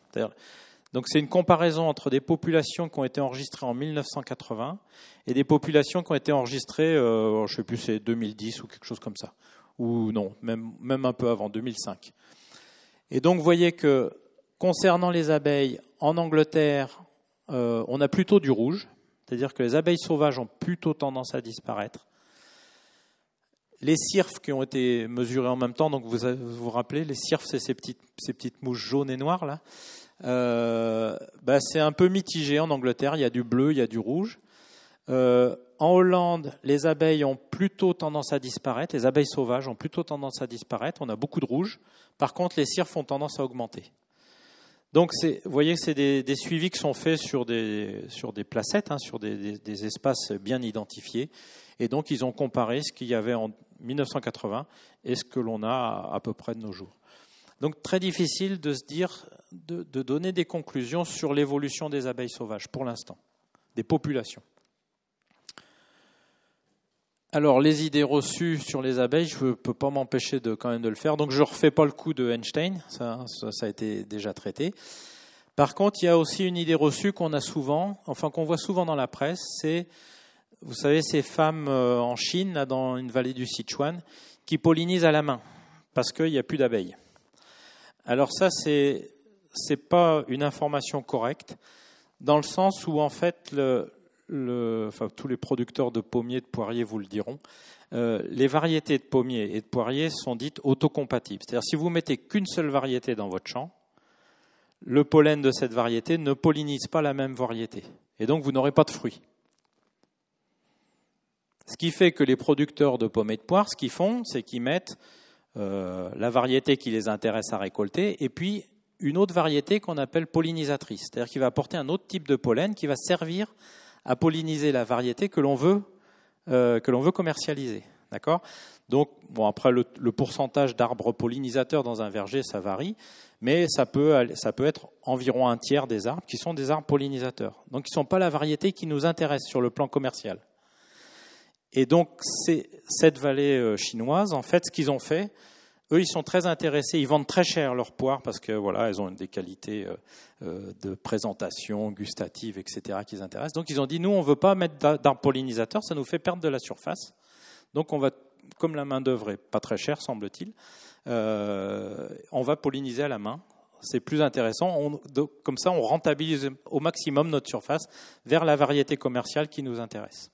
[SPEAKER 2] Donc, c'est une comparaison entre des populations qui ont été enregistrées en 1980 et des populations qui ont été enregistrées, je ne sais plus, c'est 2010 ou quelque chose comme ça. Ou non, même un peu avant, 2005. Et donc, vous voyez que concernant les abeilles, en Angleterre, on a plutôt du rouge, c'est-à-dire que les abeilles sauvages ont plutôt tendance à disparaître. Les cirfes qui ont été mesurés en même temps, donc vous vous rappelez, les cirfes, c'est ces petites mouches jaunes et noires, là. C'est un peu mitigé en Angleterre, il y a du bleu, il y a du rouge. En Hollande, les abeilles ont plutôt tendance à disparaître, les abeilles sauvages ont plutôt tendance à disparaître, on a beaucoup de rouge. Par contre, les cirfes ont tendance à augmenter. Donc, vous voyez que c'est des suivis qui sont faits sur des placettes, sur des espaces bien identifiés. Et donc, ils ont comparé ce qu'il y avait en 1980 et ce que l'on a à peu près de nos jours. Donc, très difficile de se dire, de donner des conclusions sur l'évolution des abeilles sauvages pour l'instant, des populations. Alors, les idées reçues sur les abeilles, je ne peux pas m'empêcher quand même de le faire. Donc, je ne refais pas le coup de Einstein, ça a été déjà traité. Par contre, il y a aussi une idée reçue qu'on voit souvent dans la presse, c'est, vous savez, ces femmes en Chine, là, dans une vallée du Sichuan, qui pollinisent à la main, parce qu'il n'y a plus d'abeilles. Alors ça, c'est pas une information correcte, dans le sens où, en fait, tous les producteurs de pommiers et de poiriers vous le diront, les variétés de pommiers et de poiriers sont dites autocompatibles. C'est-à-dire, si vous mettez qu'une seule variété dans votre champ, le pollen de cette variété ne pollinise pas la même variété. Et donc, vous n'aurez pas de fruits. Ce qui fait que les producteurs de pommes et de poires, ce qu'ils font, c'est qu'ils mettent la variété qui les intéresse à récolter et puis une autre variété qu'on appelle pollinisatrice. C'est-à-dire qu'il va apporter un autre type de pollen qui va servir à polliniser la variété que l'on veut commercialiser. D'accord ? Donc, bon, après, le pourcentage d'arbres pollinisateurs dans un verger, ça varie, mais ça peut être environ un tiers des arbres qui sont des arbres pollinisateurs. Donc, ils ne sont pas la variété qui nous intéresse sur le plan commercial. Et donc, cette vallée chinoise, en fait, ce qu'ils ont fait, eux, ils sont très intéressés, ils vendent très cher leurs poires parce que voilà, elles ont des qualités de présentation, gustatives, etc. qui les intéressent. Donc, ils ont dit, nous, on ne veut pas mettre d'arbres pollinisateurs, ça nous fait perdre de la surface. Donc, on va, comme la main-d'œuvre est pas très chère, semble-t-il, on va polliniser à la main. C'est plus intéressant. Comme ça, on rentabilise au maximum notre surface vers la variété commerciale qui nous intéresse.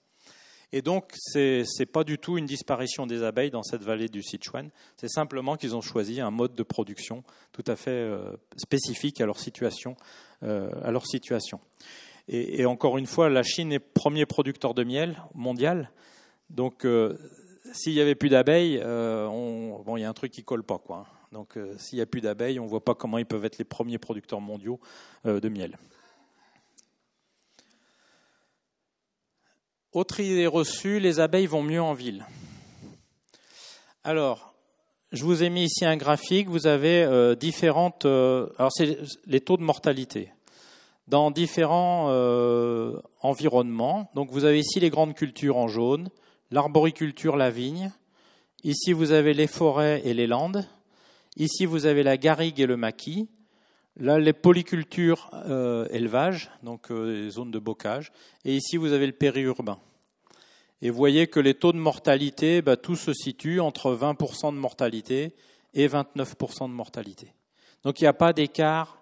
[SPEAKER 2] Et donc, ce n'est pas du tout une disparition des abeilles dans cette vallée du Sichuan. C'est simplement qu'ils ont choisi un mode de production tout à fait spécifique à leur situation. Et encore une fois, la Chine est premier producteur de miel mondial. Donc, s'il n'y avait plus d'abeilles, il y a un truc qui ne colle pas, quoi. Donc, s'il n'y a plus d'abeilles, on ne voit pas comment ils peuvent être les premiers producteurs mondiaux de miel. Autre idée reçue, les abeilles vont mieux en ville. Alors, je vous ai mis ici un graphique, vous avez différentes... alors, c'est les taux de mortalité dans différents environnements. Donc, vous avez ici les grandes cultures en jaune, l'arboriculture, la vigne. Ici, vous avez les forêts et les landes. Ici, vous avez la garrigue et le maquis. Là, les polycultures élevage, donc les zones de bocage. Et ici, vous avez le périurbain. Et vous voyez que les taux de mortalité, tout se situe entre 20% de mortalité et 29% de mortalité. Donc, il n'y a pas d'écart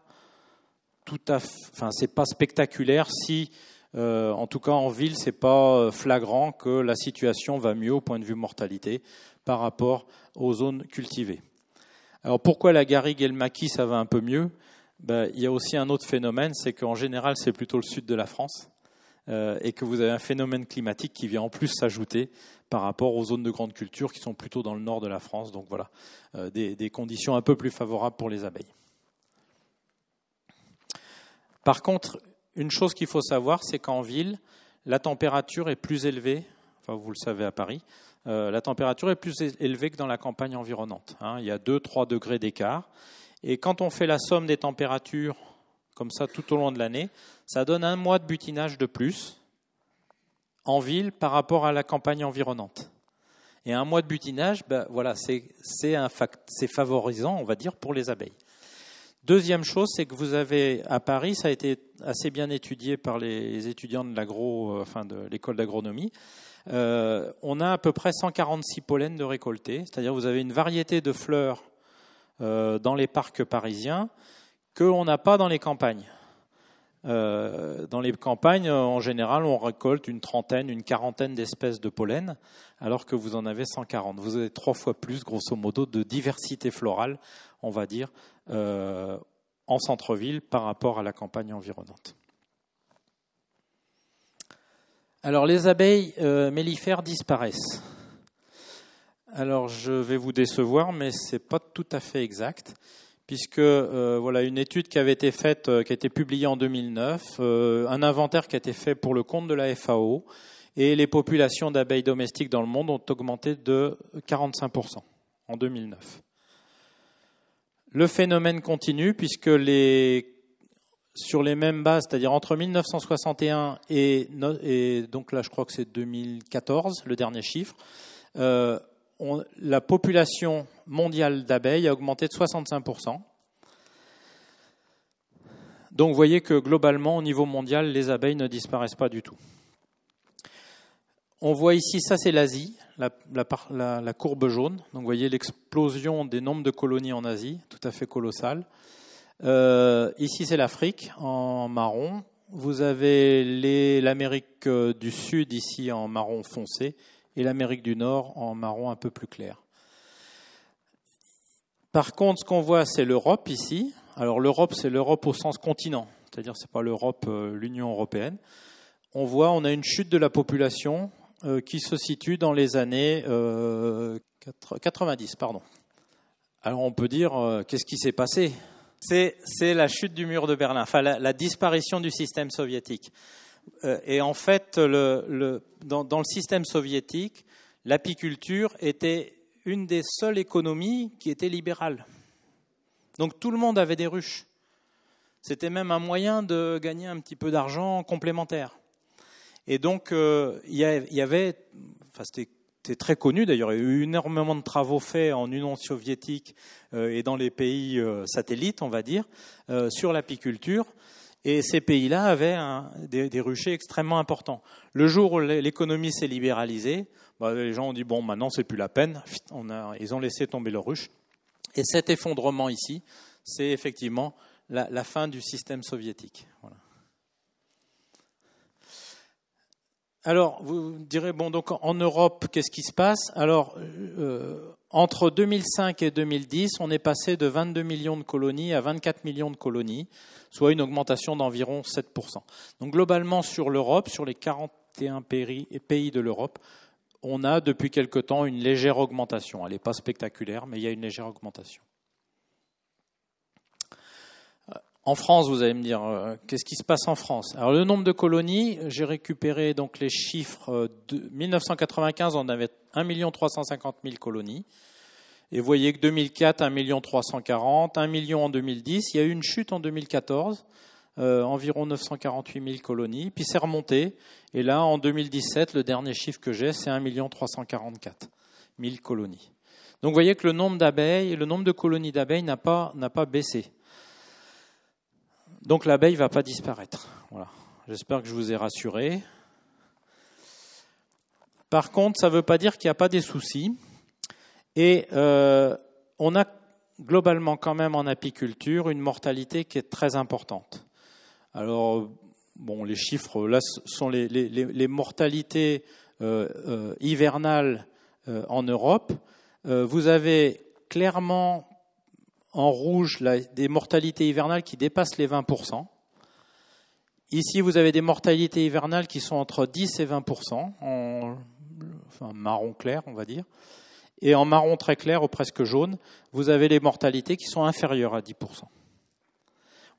[SPEAKER 2] c'est pas spectaculaire si, en tout cas en ville, c'est pas flagrant que la situation va mieux au point de vue mortalité par rapport aux zones cultivées. Alors, pourquoi la garrigue et le maquis, ça va un peu mieux ? Il y a aussi un autre phénomène, c'est qu'en général, c'est plutôt le sud de la France et que vous avez un phénomène climatique qui vient en plus s'ajouter par rapport aux zones de grande culture qui sont plutôt dans le nord de la France. Donc voilà, des conditions un peu plus favorables pour les abeilles. Par contre, une chose qu'il faut savoir, c'est qu'en ville, la température est plus élevée, enfin vous le savez à Paris, la température est plus élevée que dans la campagne environnante. Il y a 2-3 degrés d'écart. Et quand on fait la somme des températures, comme ça tout au long de l'année, ça donne 1 mois de butinage de plus en ville par rapport à la campagne environnante. Et 1 mois de butinage, c'est favorisant, on va dire, pour les abeilles. Deuxième chose, c'est que vous avez, à Paris, ça a été assez bien étudié par les étudiants de de l'école d'agronomie, on a à peu près 146 pollens de récoltés, c'est-à-dire vous avez une variété de fleurs dans les parcs parisiens qu'on n'a pas dans les campagnes. Dans les campagnes, en général, on récolte une quarantaine d'espèces de pollen, alors que vous en avez 140. Vous avez 3 fois plus, grosso modo, de diversité florale, on va dire, en centre-ville par rapport à la campagne environnante. Alors, les abeilles mellifères disparaissent. Alors, je vais vous décevoir, mais ce n'est pas tout à fait exact, puisque une étude qui avait été faite, qui a été publiée en 2009, un inventaire qui a été fait pour le compte de la FAO, et les populations d'abeilles domestiques dans le monde ont augmenté de 45% en 2009. Le phénomène continue, puisque sur les mêmes bases, c'est-à-dire entre 1961 et donc là je crois que c'est 2014, le dernier chiffre, la population mondiale d'abeilles a augmenté de 65%. Donc vous voyez que globalement, au niveau mondial, les abeilles ne disparaissent pas du tout. On voit ici, ça c'est l'Asie, la courbe jaune. Donc vous voyez l'explosion des nombres de colonies en Asie, tout à fait colossale. Ici c'est l'Afrique en marron. Vous avez l'Amérique du Sud ici en marron foncé et l'Amérique du Nord en marron un peu plus clair. Par contre, ce qu'on voit, c'est l'Europe ici. Alors l'Europe, c'est l'Europe au sens continent, c'est-à-dire c'est pas l'Europe, l'Union européenne. On a une chute de la population qui se situe dans les années 90. Alors on peut dire, qu'est-ce qui s'est passé ? C'est la chute du mur de Berlin, enfin la disparition du système soviétique. Et en fait, dans le système soviétique, l'apiculture était une des seules économies qui était libérale. Donc tout le monde avait des ruches. C'était même un moyen de gagner un petit peu d'argent complémentaire. Et donc il y avait, enfin c'était très connu d'ailleurs, il y a eu énormément de travaux faits en Union soviétique et dans les pays satellites, on va dire, sur l'apiculture. Et ces pays-là avaient des ruchers extrêmement importants. Le jour où l'économie s'est libéralisée, les gens ont dit bon, maintenant c'est plus la peine. Ils ont laissé tomber leurs ruches. Et cet effondrement ici, c'est effectivement la fin du système soviétique. Voilà. Alors, vous direz, bon, donc en Europe, qu'est-ce qui se passe ? Alors, entre 2005 et 2010, on est passé de 22 millions de colonies à 24 millions de colonies, soit une augmentation d'environ 7%. Donc, globalement, sur l'Europe, sur les 41 pays de l'Europe, on a depuis quelque temps une légère augmentation. Elle n'est pas spectaculaire, mais il y a une légère augmentation. En France, vous allez me dire, qu'est-ce qui se passe en France ? Alors, le nombre de colonies, j'ai récupéré donc les chiffres de 1995, on avait 1 350 000 colonies. Et vous voyez que 2004, 1 340 000, 1 million en 2010. Il y a eu une chute en 2014, environ 948 000 colonies. Puis c'est remonté. Et là, en 2017, le dernier chiffre que j'ai, c'est 1 344 000 colonies. Donc vous voyez que le nombre d'abeilles, le nombre de colonies d'abeilles n'a pas baissé. Donc l'abeille ne va pas disparaître. Voilà. J'espère que je vous ai rassuré. Par contre, ça ne veut pas dire qu'il n'y a pas des soucis. Et on a globalement quand même en apiculture une mortalité qui est très importante. Alors, bon, les chiffres, là, sont les mortalités hivernales en Europe. Vous avez clairement en rouge des mortalités hivernales qui dépassent les 20%. Ici, vous avez des mortalités hivernales qui sont entre 10 et 20%, enfin marron clair, on va dire. Et en marron très clair ou presque jaune, vous avez les mortalités qui sont inférieures à 10%.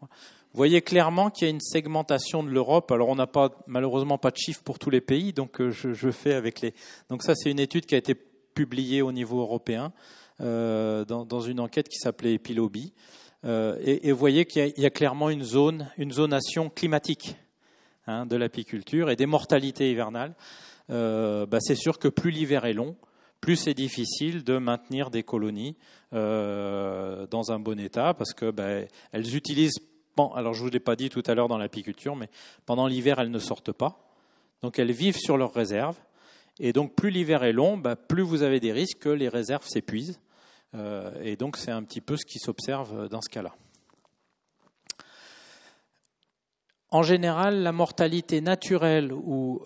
[SPEAKER 2] Vous voyez clairement qu'il y a une segmentation de l'Europe. Alors, on n'a malheureusement pas de chiffres pour tous les pays, donc je fais avec les... Donc ça, c'est une étude qui a été publiée au niveau européen dans une enquête qui s'appelait Epilobby. Et vous voyez qu'il y a clairement une zonation climatique de l'apiculture et des mortalités hivernales. C'est sûr que plus l'hiver est long, plus c'est difficile de maintenir des colonies dans un bon état parce que elles utilisent. Alors je ne vous l'ai pas dit tout à l'heure dans l'apiculture, mais pendant l'hiver elles ne sortent pas, donc elles vivent sur leurs réserves. Et donc plus l'hiver est long, plus vous avez des risques que les réserves s'épuisent. Et donc c'est un petit peu ce qui s'observe dans ce cas-là. En général, la mortalité naturelle ou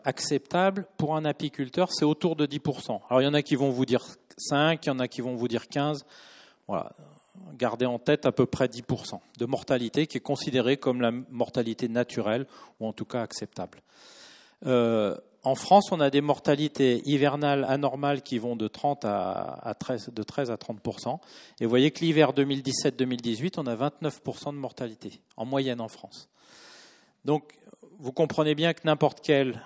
[SPEAKER 2] acceptable pour un apiculteur, c'est autour de 10%. Alors il y en a qui vont vous dire 5, il y en a qui vont vous dire 15. Voilà. Gardez en tête à peu près 10% de mortalité qui est considérée comme la mortalité naturelle ou en tout cas acceptable. En France, on a des mortalités hivernales anormales qui vont de 13 à 30%. Et vous voyez que l'hiver 2017-2018, on a 29% de mortalité, en moyenne en France. Donc, vous comprenez bien que n'importe quel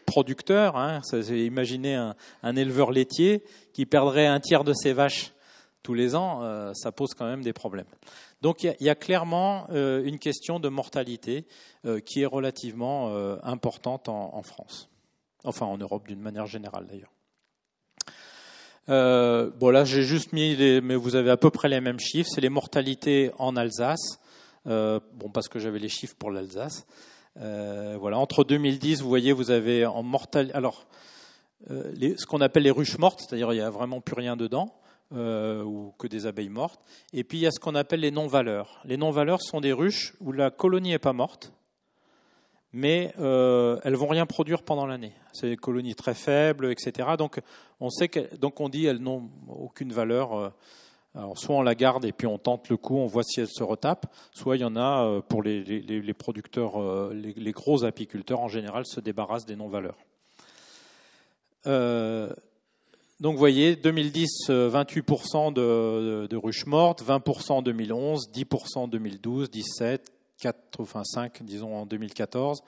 [SPEAKER 2] producteur, imaginez un éleveur laitier qui perdrait un tiers de ses vaches tous les ans, ça pose quand même des problèmes. Donc il y a clairement une question de mortalité qui est relativement importante en France, enfin en Europe d'une manière générale d'ailleurs. Là j'ai juste mis mais vous avez à peu près les mêmes chiffres, c'est les mortalités en Alsace, Parce que j'avais les chiffres pour l'Alsace. Voilà, entre 2010, vous voyez, vous avez en mortalité, alors ce qu'on appelle les ruches mortes, c'est-à-dire il n'y a vraiment plus rien dedans, ou que des abeilles mortes. Et puis il y a ce qu'on appelle les non-valeurs. Les non-valeurs sont des ruches où la colonie n'est pas morte, mais elles vont rien produire pendant l'année. C'est des colonies très faibles, etc. Donc on dit elles n'ont aucune valeur. Alors, soit on la garde et puis on tente le coup, on voit si elle se retape, soit il y en a pour les producteurs, les gros apiculteurs en général se débarrassent des non-valeurs. Donc vous voyez, 2010, 28% de ruches mortes, 20% en 2011, 10% en 2012, 17, 5 disons en 2014,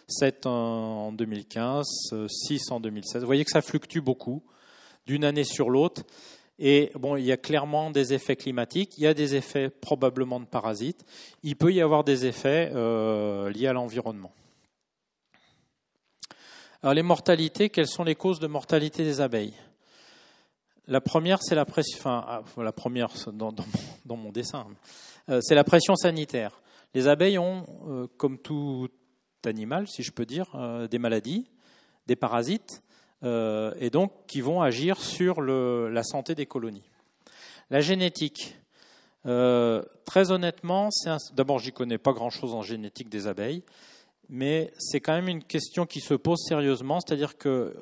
[SPEAKER 2] 7 en 2015, 6 en 2016. Vous voyez que ça fluctue beaucoup d'une année sur l'autre. Et il y a clairement des effets climatiques, il y a des effets probablement de parasites, il peut y avoir des effets liés à l'environnement. Alors les mortalités, quelles sont les causes de mortalité des abeilles ? La première, c'est la pression, la première dans mon dessin, c'est la pression sanitaire. Les abeilles ont, comme tout animal, si je peux dire, des maladies, des parasites, et donc qui vont agir sur la santé des colonies. La génétique, très honnêtement, d'abord j'y connais pas grand-chose en génétique des abeilles, mais c'est quand même une question qui se pose sérieusement, c'est-à-dire que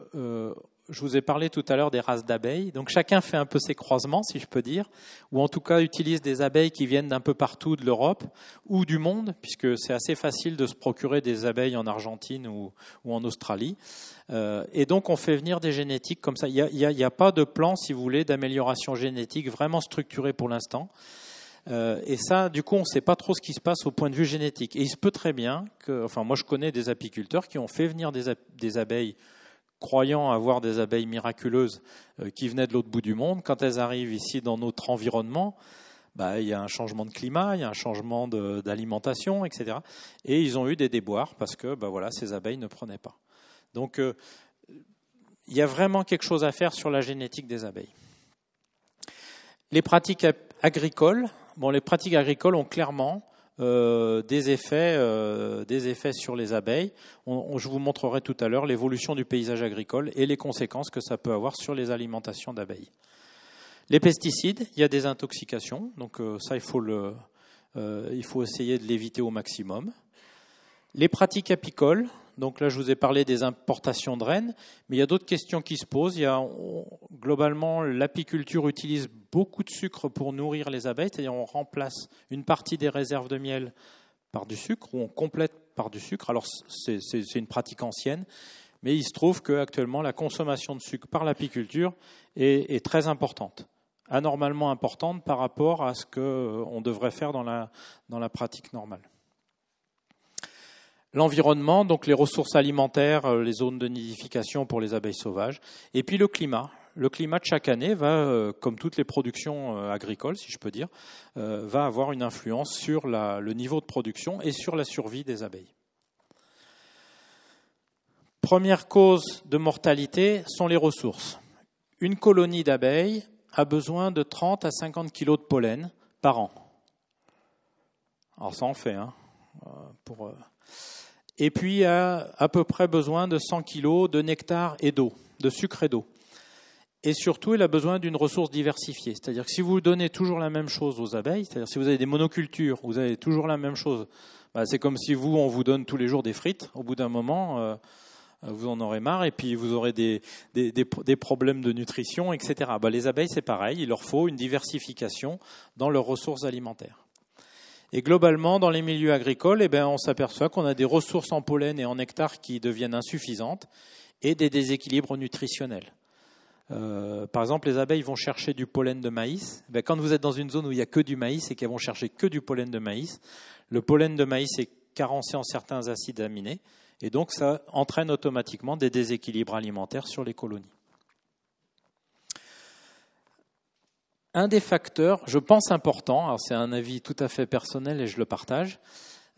[SPEAKER 2] je vous ai parlé tout à l'heure des races d'abeilles, donc chacun fait un peu ses croisements, si je peux dire, ou en tout cas utilise des abeilles qui viennent d'un peu partout de l'Europe ou du monde, puisque c'est assez facile de se procurer des abeilles en Argentine ou en Australie. Et donc on fait venir des génétiques comme ça. Il n'y a pas de plan, si vous voulez, d'amélioration génétique vraiment structuré pour l'instant. Et ça, du coup, on ne sait pas trop ce qui se passe au point de vue génétique. Et il se peut très bien que, moi je connais des apiculteurs qui ont fait venir des abeilles croyant avoir des abeilles miraculeuses qui venaient de l'autre bout du monde. Quand elles arrivent ici dans notre environnement, il y a un changement de climat, il y a un changement d'alimentation, etc. Et ils ont eu des déboires parce que ces abeilles ne prenaient pas. Donc il y a vraiment quelque chose à faire sur la génétique des abeilles. Les pratiques agricoles, les pratiques agricoles ont clairement des effets sur les abeilles. Je vous montrerai tout à l'heure l'évolution du paysage agricole et les conséquences que ça peut avoir sur les alimentations d'abeilles. Les pesticides, il y a des intoxications, donc ça il faut essayer de l'éviter au maximum. Les pratiques apicoles, donc là je vous ai parlé des importations de rennes, mais il y a d'autres questions qui se posent. Globalement, l'apiculture utilise beaucoup de sucre pour nourrir les abeilles, c'est-à-dire on remplace une partie des réserves de miel par du sucre, ou on complète par du sucre. Alors c'est une pratique ancienne, mais il se trouve qu'actuellement la consommation de sucre par l'apiculture est très importante, anormalement importante par rapport à ce qu'on devrait faire dans la pratique normale. L'environnement, donc les ressources alimentaires, les zones de nidification pour les abeilles sauvages, et puis le climat. Le climat de chaque année va, comme toutes les productions agricoles, si je peux dire, va avoir une influence sur le niveau de production et sur la survie des abeilles. Première cause de mortalité sont les ressources. Une colonie d'abeilles a besoin de 30 à 50 kg de pollen par an. Alors ça en fait, Et puis à peu près besoin de 100 kg de nectar et d'eau, de sucre et d'eau. Et surtout, il a besoin d'une ressource diversifiée. C'est-à-dire que si vous donnez toujours la même chose aux abeilles, c'est-à-dire si vous avez des monocultures, vous avez toujours la même chose, c'est comme si on vous donne tous les jours des frites. Au bout d'un moment, vous en aurez marre et puis vous aurez des problèmes de nutrition, etc. Les abeilles, c'est pareil. Il leur faut une diversification dans leurs ressources alimentaires. Et globalement, dans les milieux agricoles, on s'aperçoit qu'on a des ressources en pollen et en nectar qui deviennent insuffisantes et des déséquilibres nutritionnels. Par exemple, les abeilles vont chercher du pollen de maïs. Quand vous êtes dans une zone où il n'y a que du maïs et qu'elles vont chercher que du pollen de maïs, le pollen de maïs est carencé en certains acides aminés et donc ça entraîne automatiquement des déséquilibres alimentaires sur les colonies. Un des facteurs, je pense important, alors c'est un avis tout à fait personnel et je le partage,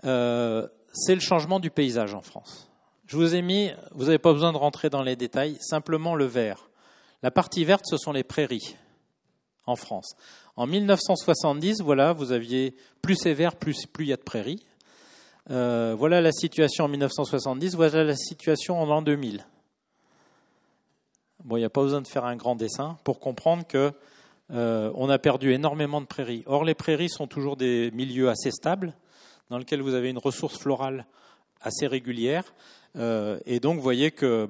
[SPEAKER 2] c'est le changement du paysage en France. Je vous ai mis, vous n'avez pas besoin de rentrer dans les détails, simplement le vert. La partie verte, ce sont les prairies en France. En 1970, voilà, vous aviez plus c'est vert, plus il y a de prairies. Voilà la situation en 1970, voilà la situation en l'an 2000. Bon, il n'y a pas besoin de faire un grand dessin pour comprendre que on a perdu énormément de prairies. Or, les prairies sont toujours des milieux assez stables, dans lesquels vous avez une ressource florale assez régulière. Et donc, vous voyez que...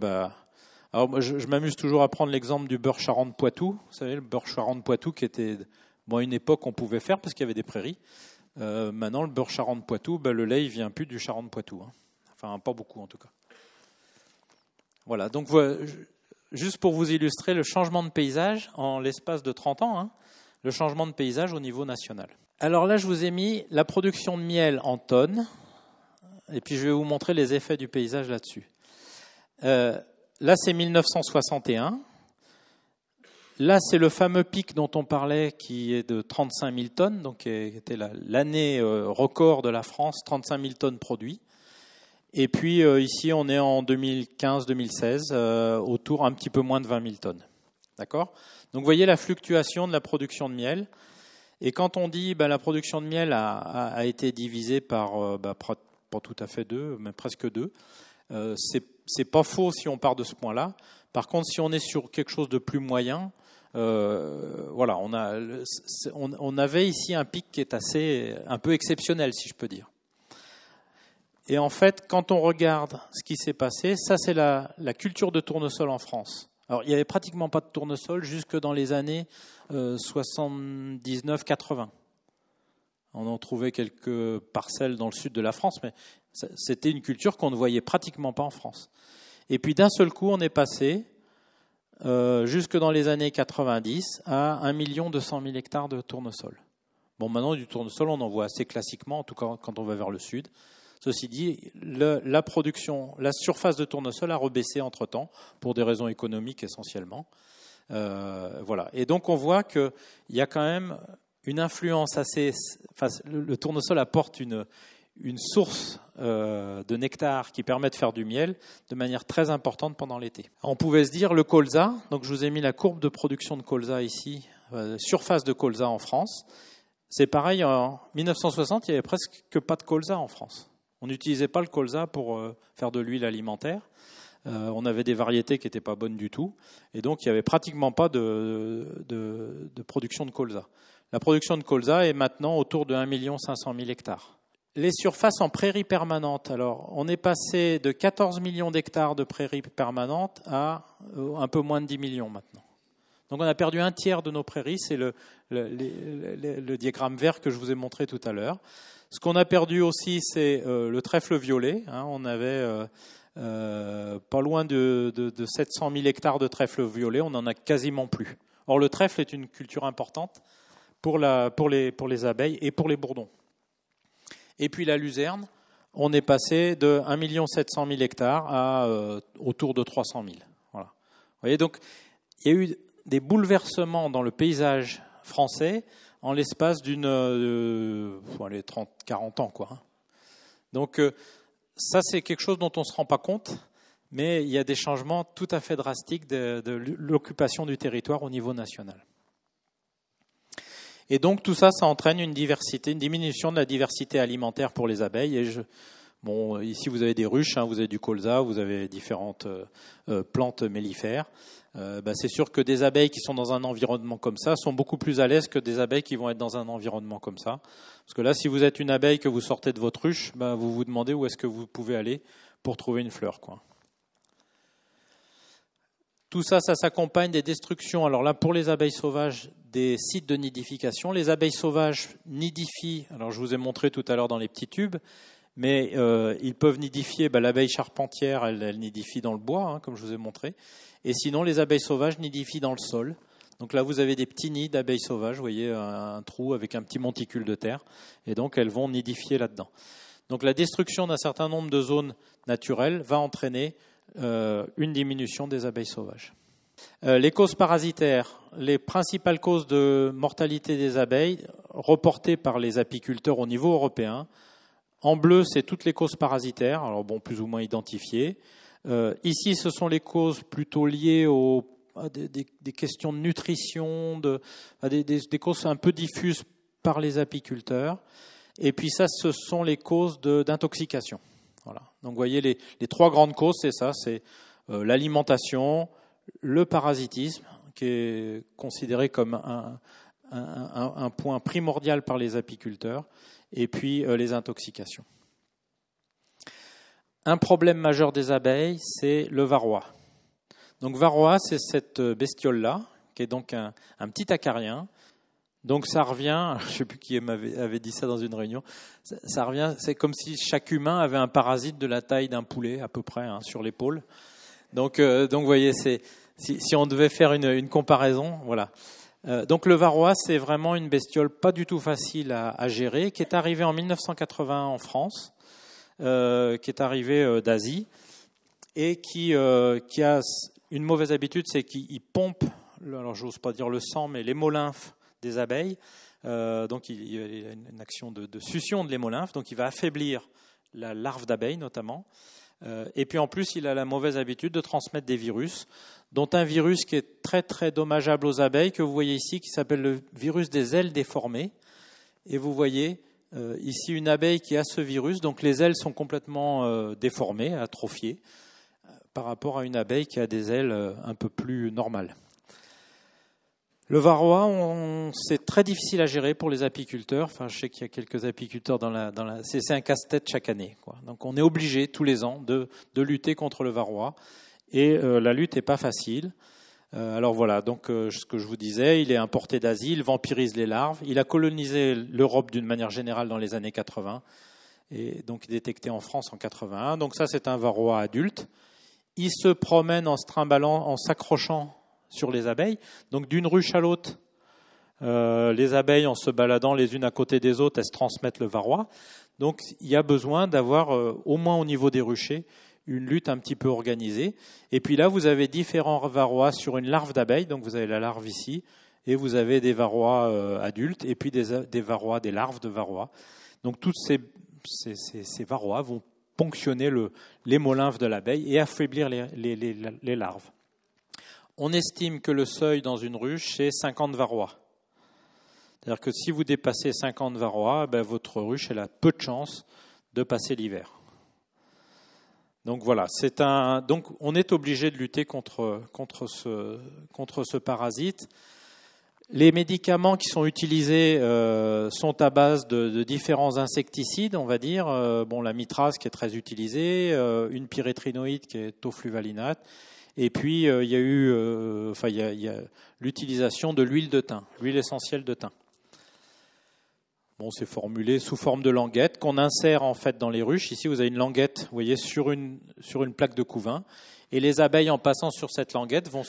[SPEAKER 2] alors, moi, je m'amuse toujours à prendre l'exemple du beurre Charente-Poitou. Vous savez, le beurre Charente-Poitou qui était... Bon, à une époque, on pouvait faire parce qu'il y avait des prairies. Maintenant, le beurre Charente-Poitou, le lait, il vient plus du Charente-Poitou. Hein. Enfin, pas beaucoup, en tout cas. Voilà, donc... Juste pour vous illustrer le changement de paysage en l'espace de 30 ans, hein, le changement de paysage au niveau national. Alors là, je vous ai mis la production de miel en tonnes, et puis je vais vous montrer les effets du paysage là-dessus. Là, c'est 1961. Là, c'est le fameux pic dont on parlait, qui est de 35 000 tonnes, donc qui était l'année record de la France, 35 000 tonnes produits. Et puis ici, on est en 2015-2016, autour un petit peu moins de 20 000 tonnes. D'accord ? Donc vous voyez la fluctuation de la production de miel. Et quand on dit la production de miel a été divisée par pas tout à fait 2, mais presque 2, c'est pas faux si on part de ce point-là. Par contre, si on est sur quelque chose de plus moyen, voilà, on avait ici un pic qui est un peu exceptionnel, si je peux dire. Et en fait, quand on regarde ce qui s'est passé, ça c'est la culture de tournesol en France. Alors, il n'y avait pratiquement pas de tournesol jusque dans les années 79-80. On en trouvait quelques parcelles dans le sud de la France, mais c'était une culture qu'on ne voyait pratiquement pas en France. Et puis d'un seul coup, on est passé, jusque dans les années 90, à 1 200 000 hectares de tournesol. Bon, maintenant, du tournesol, on en voit assez classiquement, en tout cas quand on va vers le sud. Ceci dit, la surface de tournesol a rebaissé entre-temps, pour des raisons économiques essentiellement. Voilà. Et donc on voit qu'il y a quand même une influence assez... Enfin, le tournesol apporte une source de nectar qui permet de faire du miel de manière très importante pendant l'été. On pouvait se dire le colza, donc je vous ai mis la courbe de production de colza ici, surface de colza en France. C'est pareil, en 1960, il n'y avait presque pas de colza en France. On n'utilisait pas le colza pour faire de l'huile alimentaire. On avait des variétés qui n'étaient pas bonnes du tout. Et donc, il n'y avait pratiquement pas de production de colza. La production de colza est maintenant autour de 1 500 000 hectares. Les surfaces en prairies permanentes. Alors, on est passé de 14 millions d'hectares de prairies permanentes à un peu moins de 10 millions maintenant. Donc, on a perdu un tiers de nos prairies. C'est le diagramme vert que je vous ai montré tout à l'heure. Ce qu'on a perdu aussi, c'est le trèfle violet. On avait pas loin de 700 000 hectares de trèfle violet. On n'en a quasiment plus. Or, le trèfle est une culture importante pour les abeilles et pour les bourdons. Et puis la luzerne, on est passé de 1 700 000 hectares à autour de 300 000. Voilà. Vous voyez, donc, il y a eu des bouleversements dans le paysage français en l'espace d'une 30-40 ans, quoi. Donc ça, c'est quelque chose dont on ne se rend pas compte, mais il y a des changements tout à fait drastiques de l'occupation du territoire au niveau national. Et donc tout ça, ça entraîne une diminution de la diversité alimentaire pour les abeilles. Et ici vous avez des ruches, vous avez du colza, vous avez différentes plantes mellifères. C'est sûr que des abeilles qui sont dans un environnement comme ça sont beaucoup plus à l'aise que des abeilles qui vont être dans un environnement comme ça. Parce que là, si vous êtes une abeille que vous sortez de votre ruche, vous vous demandez où est-ce que vous pouvez aller pour trouver une fleur, quoi. Tout ça, ça s'accompagne des destructions. Alors là, pour les abeilles sauvages, des sites de nidification. Les abeilles sauvages nidifient, alors je vous ai montré tout à l'heure dans les petits tubes, mais ils peuvent nidifier, l'abeille charpentière, elle nidifie dans le bois, comme je vous ai montré. Et sinon, les abeilles sauvages nidifient dans le sol. Donc là, vous avez des petits nids d'abeilles sauvages, vous voyez, un trou avec un petit monticule de terre. Et donc, elles vont nidifier là-dedans. Donc la destruction d'un certain nombre de zones naturelles va entraîner une diminution des abeilles sauvages. Les causes parasitaires, les principales causes de mortalité des abeilles reportées par les apiculteurs au niveau européen. En bleu, c'est toutes les causes parasitaires, alors plus ou moins identifiées. Ici, ce sont les causes plutôt liées aux des questions de nutrition, des causes un peu diffuses par les apiculteurs. Et puis ça, ce sont les causes d'intoxication. Voilà. Donc vous voyez, les 3 grandes causes, c'est ça, c'est l'alimentation, le parasitisme, qui est considéré comme un point primordial par les apiculteurs, et puis les intoxications. Un problème majeur des abeilles, c'est le varroa. Donc varroa, c'est cette bestiole-là, qui est donc un petit acarien. Donc ça revient, je ne sais plus qui avait dit ça dans une réunion, ça revient, c'est comme si chaque humain avait un parasite de la taille d'un poulet à peu près sur l'épaule. Donc vous voyez, si on devait faire une comparaison, voilà. Donc le varroa, c'est vraiment une bestiole pas du tout facile à gérer, qui est arrivée en 1980 en France, qui est arrivée d'Asie et qui a une mauvaise habitude, c'est qu'il pompe, alors j'ose pas dire le sang, mais l'hémolymphe des abeilles. Donc il y a une action de succion de l'hémolymphe, donc il va affaiblir la larve d'abeille notamment. Et puis en plus, il a la mauvaise habitude de transmettre des virus, dont un virus qui est très très dommageable aux abeilles, que vous voyez ici, qui s'appelle le virus des ailes déformées. Et vous voyez ici une abeille qui a ce virus, donc les ailes sont complètement déformées, atrophiées, par rapport à une abeille qui a des ailes un peu plus normales. Le varroa, c'est très difficile à gérer pour les apiculteurs. Enfin, je sais qu'il y a quelques apiculteurs c'est un casse-tête chaque année, quoi. Donc, on est obligé tous les ans de lutter contre le varroa, et la lutte n'est pas facile. Alors voilà. Donc, ce que je vous disais, il est importé d'Asie, il vampirise les larves. Il a colonisé l'Europe d'une manière générale dans les années 80, et donc détecté en France en 81. Donc ça, c'est un varroa adulte. Il se promène en se trimballant, en s'accrochant sur les abeilles. Donc d'une ruche à l'autre, les abeilles, en se baladant les unes à côté des autres, elles se transmettent le varroa. Donc il y a besoin d'avoir, au moins au niveau des ruchers, une lutte un petit peu organisée. Et puis là, vous avez différents varroas sur une larve d'abeille. Donc vous avez la larve ici, et vous avez des varroas adultes, et puis des varroas, des larves de varroa. Donc toutes ces varroas vont ponctionner l'hémolymphe de l'abeille et affaiblir les larves. On estime que le seuil dans une ruche, c'est 50 varroas. C'est-à-dire que si vous dépassez 50 varroas, votre ruche elle a peu de chances de passer l'hiver. Donc voilà, donc on est obligé de lutter contre ce parasite. Les médicaments qui sont utilisés sont à base de différents insecticides, on va dire. La mitraze qui est très utilisée, une pyrétrinoïde qui est tofluvalinate. Et puis, il y a l'utilisation de l'huile de thym, l'huile essentielle de thym. Bon, c'est formulé sous forme de languette qu'on insère en fait dans les ruches. Ici, vous avez une languette, vous voyez, sur une plaque de couvain. Et les abeilles, en passant sur cette languette, vont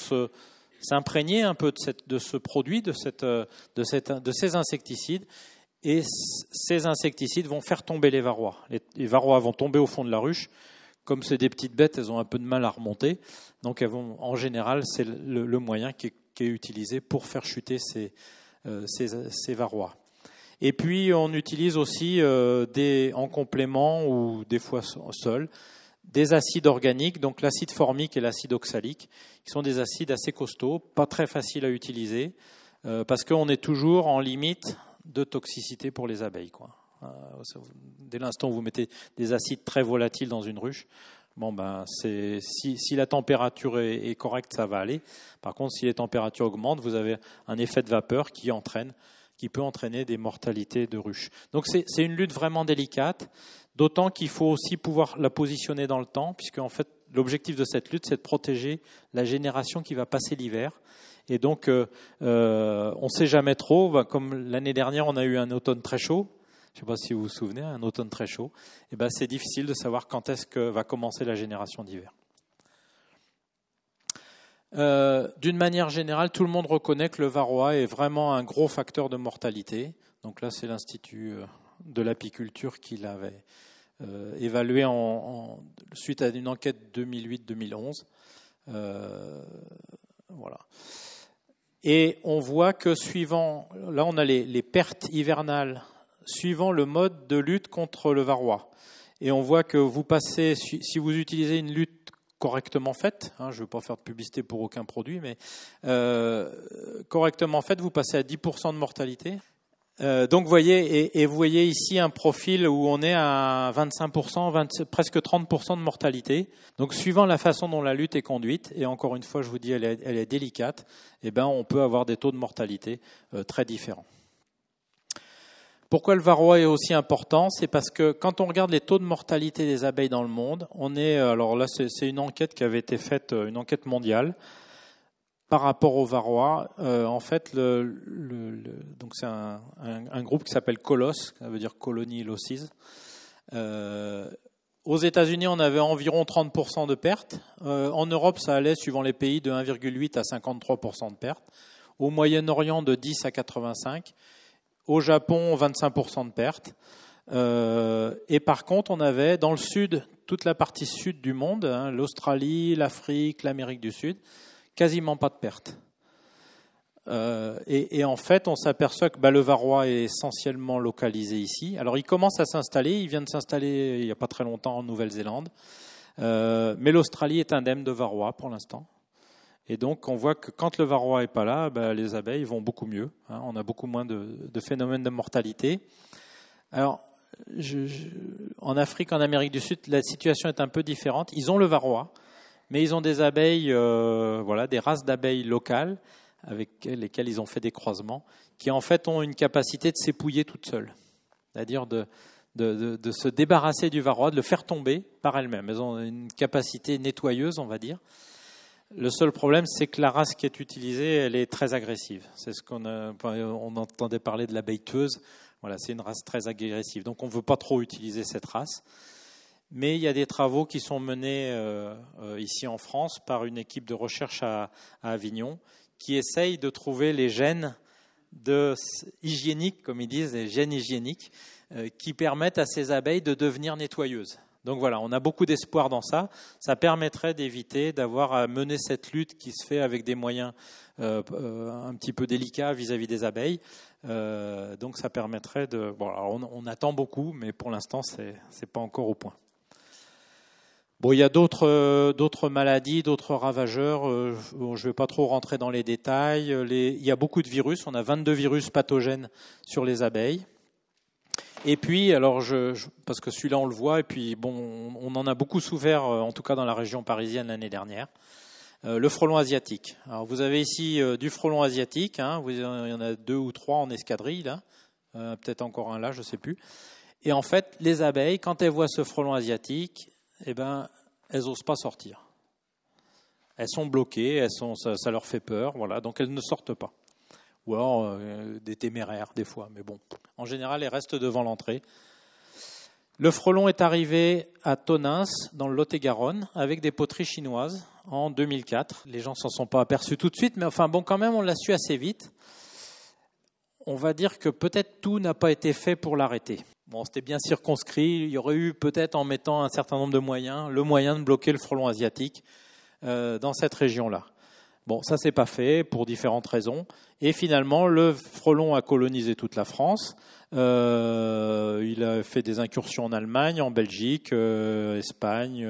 [SPEAKER 2] s'imprégner un peu de ce produit, de ces insecticides. Et ces insecticides vont faire tomber les varrois. Les varrois vont tomber au fond de la ruche. Comme c'est des petites bêtes, elles ont un peu de mal à remonter. Donc, en général, c'est le moyen qui est utilisé pour faire chuter ces varrois. Et puis, on utilise aussi en complément ou des fois seul des acides organiques, donc l'acide formique et l'acide oxalique, qui sont des acides assez costauds, pas très faciles à utiliser, parce qu'on est toujours en limite de toxicité pour les abeilles, quoi. Dès l'instant où vous mettez des acides très volatiles dans une ruche, si la température est correcte, ça va aller. Par contre, si les températures augmentent, vous avez un effet de vapeur qui peut entraîner des mortalités de ruches. Donc c'est une lutte vraiment délicate, d'autant qu'il faut aussi pouvoir la positionner dans le temps, puisque en fait l'objectif de cette lutte, c'est de protéger la génération qui va passer l'hiver. Et donc on ne sait jamais trop. Comme l'année dernière, on a eu un automne très chaud. Je ne sais pas si vous vous souvenez, un automne très chaud. Et c'est difficile de savoir quand est-ce que va commencer la génération d'hiver. D'une manière générale, tout le monde reconnaît que le varroa est vraiment un gros facteur de mortalité. Donc là, c'est l'Institut de l'apiculture qui l'avait évalué suite à une enquête 2008-2011. Voilà. Et on voit que là on a les pertes hivernales suivant le mode de lutte contre le varroa. Et on voit que si vous utilisez une lutte correctement faites, je ne veux pas faire de publicité pour aucun produit, mais correctement faites, vous passez à 10% de mortalité. Donc vous voyez ici un profil où on est à 25%, presque 30% de mortalité. Donc suivant la façon dont la lutte est conduite, et encore une fois je vous dis elle est délicate, on peut avoir des taux de mortalité très différents. Pourquoi le varroa est aussi important ? C'est parce que quand on regarde les taux de mortalité des abeilles dans le monde, alors là c'est une enquête qui avait été faite, une enquête mondiale, par rapport au varroa. En fait, donc c'est un groupe qui s'appelle COLOS, ça veut dire Colony Losses. Aux États-Unis, on avait environ 30% de pertes. En Europe, ça allait, suivant les pays, de 1,8 à 53% de pertes. Au Moyen-Orient, de 10 à 85. Au Japon, 25% de pertes. Et par contre, on avait dans le sud, toute la partie sud du monde, l'Australie, l'Afrique, l'Amérique du Sud, quasiment pas de pertes. Et en fait, on s'aperçoit que le varroa est essentiellement localisé ici. Alors, il commence à s'installer. Il vient de s'installer il n'y a pas très longtemps en Nouvelle-Zélande. Mais l'Australie est indemne de varroa pour l'instant. Et donc, on voit que quand le varroa n'est pas là, les abeilles vont beaucoup mieux. On a beaucoup moins de phénomènes de mortalité. Alors, en Afrique, en Amérique du Sud, la situation est un peu différente. Ils ont le varroa, mais ils ont des abeilles, des races d'abeilles locales avec lesquelles ils ont fait des croisements, qui en fait ont une capacité de s'épouiller toutes seules. C'est-à-dire de se débarrasser du varroa, de le faire tomber par elles-mêmes. Elles ont une capacité nettoyeuse, on va dire. Le seul problème, c'est que la race qui est utilisée, elle est très agressive. C'est ce on entendait parler de l'abeille tueuse. Voilà, c'est une race très agressive. Donc, on ne veut pas trop utiliser cette race. Mais il y a des travaux qui sont menés ici en France par une équipe de recherche à Avignon qui essaye de trouver les gènes hygiéniques, comme ils disent, les gènes hygiéniques, qui permettent à ces abeilles de devenir nettoyeuses. Donc voilà, on a beaucoup d'espoir dans ça. Ça permettrait d'éviter d'avoir à mener cette lutte qui se fait avec des moyens un petit peu délicats vis-à-vis des abeilles. Donc ça permettrait de... Bon, alors on attend beaucoup, mais pour l'instant, c'est pas encore au point. Bon, il y a d'autres maladies, d'autres ravageurs. Je ne vais pas trop rentrer dans les détails. Il y a beaucoup de virus. On a 22 virus pathogènes sur les abeilles. Et puis, alors, parce que celui-là, on le voit, et puis, bon, on en a beaucoup souffert, en tout cas dans la région parisienne l'année dernière. Le frelon asiatique. Alors, vous avez ici du frelon asiatique. Il y en a 2 ou 3 en escadrille, là. Peut-être encore un là, je ne sais plus. Et en fait, les abeilles, quand elles voient ce frelon asiatique, elles n'osent pas sortir. Elles sont bloquées, ça leur fait peur, voilà, donc elles ne sortent pas. Ou alors des téméraires, des fois, mais bon, en général, elles restent devant l'entrée. Le frelon est arrivé à Tonins, dans le Lot-et-Garonne, avec des poteries chinoises en 2004. Les gens ne s'en sont pas aperçus tout de suite, mais enfin, bon, quand même, on l'a su assez vite. On va dire que peut-être tout n'a pas été fait pour l'arrêter. Bon, c'était bien circonscrit. Il y aurait eu peut-être, en mettant un certain nombre de moyens, le moyen de bloquer le frelon asiatique dans cette région-là. Bon, ça c'est pas fait pour différentes raisons. Et finalement, le frelon a colonisé toute la France. Il a fait des incursions en Allemagne, en Belgique, Espagne,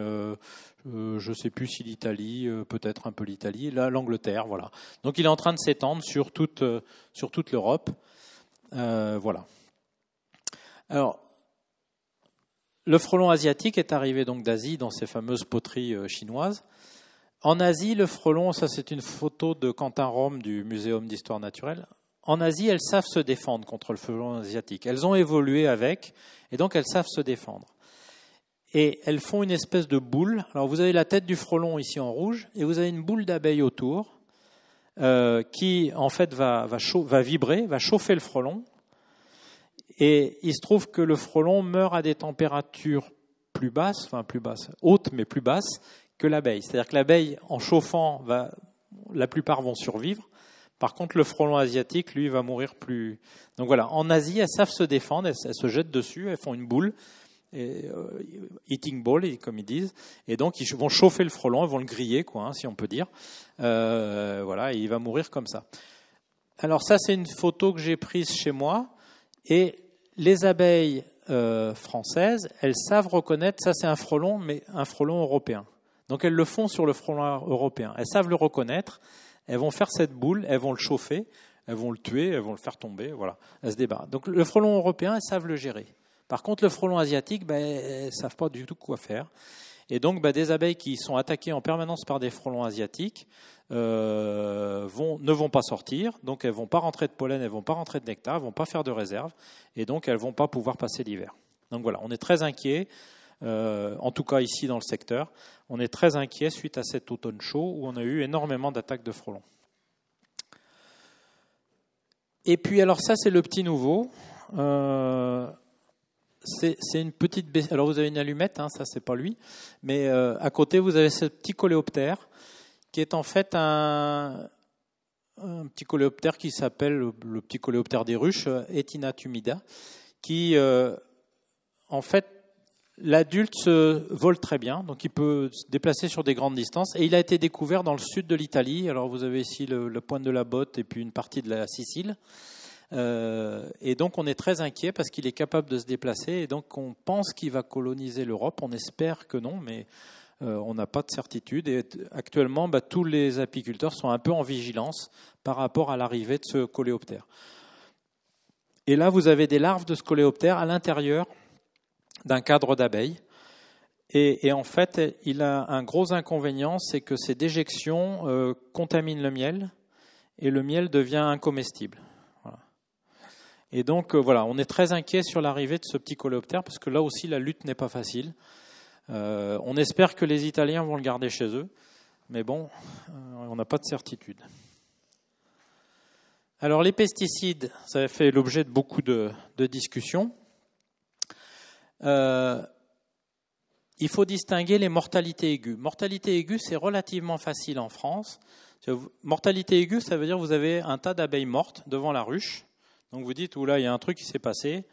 [SPEAKER 2] je ne sais plus si l'Italie, peut-être un peu l'Italie, là, l'Angleterre, voilà. Donc il est en train de s'étendre sur toute l'Europe. Voilà. Alors, le frelon asiatique est arrivé donc d'Asie dans ces fameuses poteries chinoises. En Asie, le frelon, ça c'est une photo de Quentin Rome du Muséum d'histoire naturelle. En Asie, elles savent se défendre contre le frelon asiatique. Elles ont évolué avec, et donc elles savent se défendre. Et elles font une espèce de boule. Alors vous avez la tête du frelon ici en rouge, et vous avez une boule d'abeilles autour qui en fait va vibrer, va chauffer le frelon. Et il se trouve que le frelon meurt à des températures plus basses, hautes mais plus basses que l'abeille. C'est-à-dire que l'abeille, en chauffant, la plupart vont survivre. Par contre, le frelon asiatique, lui, va mourir plus. Donc voilà, en Asie, elles savent se défendre, elles se jettent dessus, elles font une boule, eating ball, comme ils disent. Et donc, ils vont chauffer le frelon, ils vont le griller, si on peut dire. Voilà, et il va mourir comme ça. Alors ça, c'est une photo que j'ai prise chez moi. Et les abeilles françaises, elles savent reconnaître, ça c'est un frelon, mais un frelon européen. Donc elles le font sur le frelon européen. Elles savent le reconnaître, elles vont faire cette boule, elles vont le chauffer, elles vont le tuer, elles vont le faire tomber, voilà, elles se débarrassent. Donc le frelon européen, elles savent le gérer. Par contre, le frelon asiatique, elles ne savent pas du tout quoi faire. Et donc des abeilles qui sont attaquées en permanence par des frelons asiatiques ne vont pas sortir, donc elles ne vont pas rentrer de pollen, elles ne vont pas rentrer de nectar, elles ne vont pas faire de réserve, et donc elles ne vont pas pouvoir passer l'hiver. Donc voilà, on est très inquiets, en tout cas ici dans le secteur, on est très inquiets suite à cet automne chaud où on a eu énormément d'attaques de frelons. Et puis alors ça c'est le petit nouveau. C'est une petite baie. Alors vous avez une allumette, hein, ça c'est pas lui, mais à côté vous avez ce petit coléoptère qui est en fait un petit coléoptère qui s'appelle le petit coléoptère des ruches, Ethina tumida, qui en fait l'adulte se vole très bien, donc il peut se déplacer sur des grandes distances, et il a été découvert dans le sud de l'Italie. Alors vous avez ici le pointe de la botte et puis une partie de la Sicile. Et donc on est très inquiet parce qu'il est capable de se déplacer, et donc on pense qu'il va coloniser l'Europe. On espère que non, mais on n'a pas de certitude. Et actuellement, tous les apiculteurs sont un peu en vigilance par rapport à l'arrivée de ce coléoptère. Et là, vous avez des larves de ce coléoptère à l'intérieur d'un cadre d'abeilles. Et en fait, il a un gros inconvénient, c'est que ces déjections contaminent le miel, et le miel devient incomestible. Et donc, on est très inquiet sur l'arrivée de ce petit coléoptère, parce que là aussi, la lutte n'est pas facile. On espère que les Italiens vont le garder chez eux, mais bon, on n'a pas de certitude. Alors, les pesticides, ça a fait l'objet de beaucoup de discussions. Il faut distinguer les mortalités aiguës. Mortalité aiguë, c'est relativement facile en France. Mortalité aiguë, ça veut dire que vous avez un tas d'abeilles mortes devant la ruche. Donc vous dites, oula, il y a un truc qui s'est passé,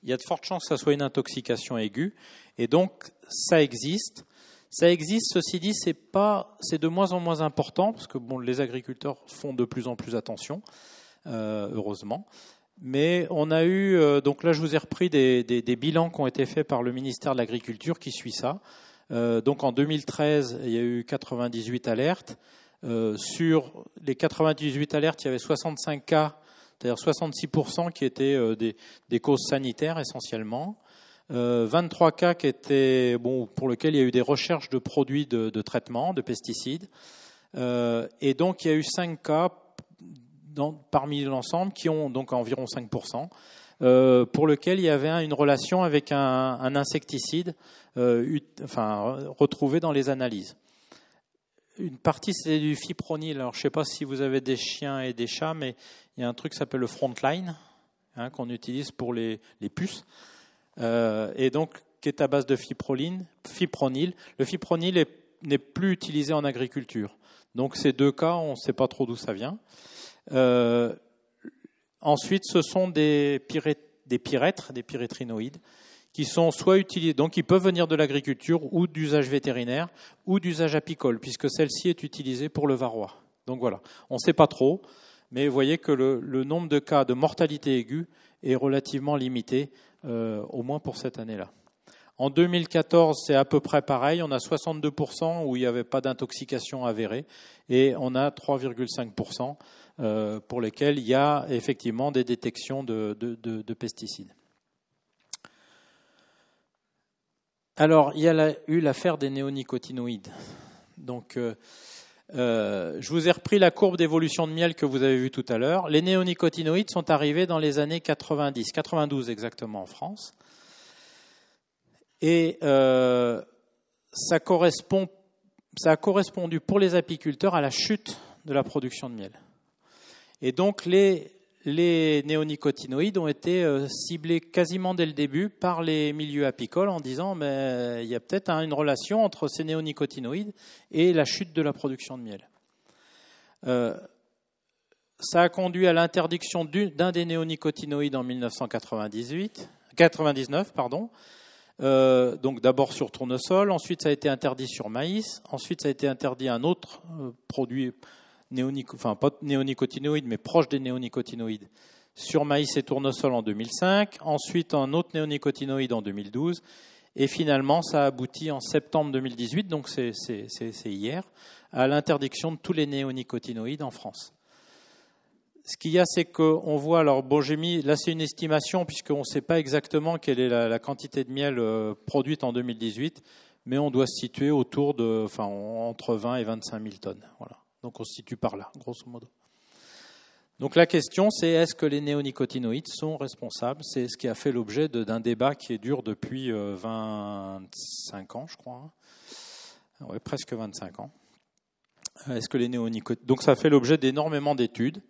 [SPEAKER 2] il y a de fortes chances que ça soit une intoxication aiguë, et donc ça existe. Ça existe, ceci dit, c'est de moins en moins important, parce que les agriculteurs font de plus en plus attention, heureusement. Mais on a eu, donc là je vous ai repris des bilans qui ont été faits par le ministère de l'Agriculture qui suit ça. Donc en 2013, il y a eu 98 alertes. Sur les 98 alertes, il y avait 65 cas, c'est-à-dire 66% qui étaient des causes sanitaires essentiellement, 23 cas qui étaient, pour lesquels il y a eu des recherches de produits de traitement, de pesticides, et donc il y a eu 5 cas parmi l'ensemble qui ont donc environ 5%, pour lequel il y avait une relation avec un insecticide retrouvé dans les analyses. Une partie, c'est du fipronil. Alors, je ne sais pas si vous avez des chiens et des chats, mais il y a un truc qui s'appelle le Frontline, qu'on utilise pour les puces, et donc qui est à base de fipronil. Le fipronil n'est plus utilisé en agriculture. Donc, ces deux cas, on ne sait pas trop d'où ça vient. Ensuite, ce sont des pyrètres, des pyrétrinoïdes, qui sont soit utilisés, donc ils peuvent venir de l'agriculture ou d'usage vétérinaire ou d'usage apicole, puisque celle-ci est utilisée pour le varroa. Donc voilà, on ne sait pas trop, mais vous voyez que le nombre de cas de mortalité aiguë est relativement limité, au moins pour cette année-là. En 2014, c'est à peu près pareil, on a 62% où il n'y avait pas d'intoxication avérée, et on a 3,5% pour lesquels il y a effectivement des détections de pesticides. Alors, il y a eu l'affaire des néonicotinoïdes. Donc, je vous ai repris la courbe d'évolution de miel que vous avez vue tout à l'heure. Les néonicotinoïdes sont arrivés dans les années 90, 92 exactement en France. Et ça a correspondu pour les apiculteurs à la chute de la production de miel. Et donc, les néonicotinoïdes ont été ciblés quasiment dès le début par les milieux apicoles en disant il y a peut-être une relation entre ces néonicotinoïdes et la chute de la production de miel. Ça a conduit à l'interdiction d'un des néonicotinoïdes en 1999, donc d'abord sur tournesol, ensuite ça a été interdit sur maïs, ensuite ça a été interdit un autre produit pas néonicotinoïdes, mais proche des néonicotinoïdes, sur maïs et tournesol en 2005, ensuite un autre néonicotinoïde en 2012, Et finalement, ça a abouti en septembre 2018, donc c'est hier, à l'interdiction de tous les néonicotinoïdes en France. Ce qu'il y a, c'est qu'on voit, alors bon, j'ai mis, là c'est une estimation puisqu'on ne sait pas exactement quelle est la quantité de miel produite en 2018, mais on doit se situer autour de, entre 20 et 25 000 tonnes. Voilà. Donc on se situe par là, grosso modo. Donc la question, c'est est-ce que les néonicotinoïdes sont responsables ? C'est ce qui a fait l'objet d'un débat qui dure depuis 25 ans, je crois. Ouais, presque 25 ans. Est-ce que les néonicotinoïdes... Donc ça fait l'objet d'énormément d'études.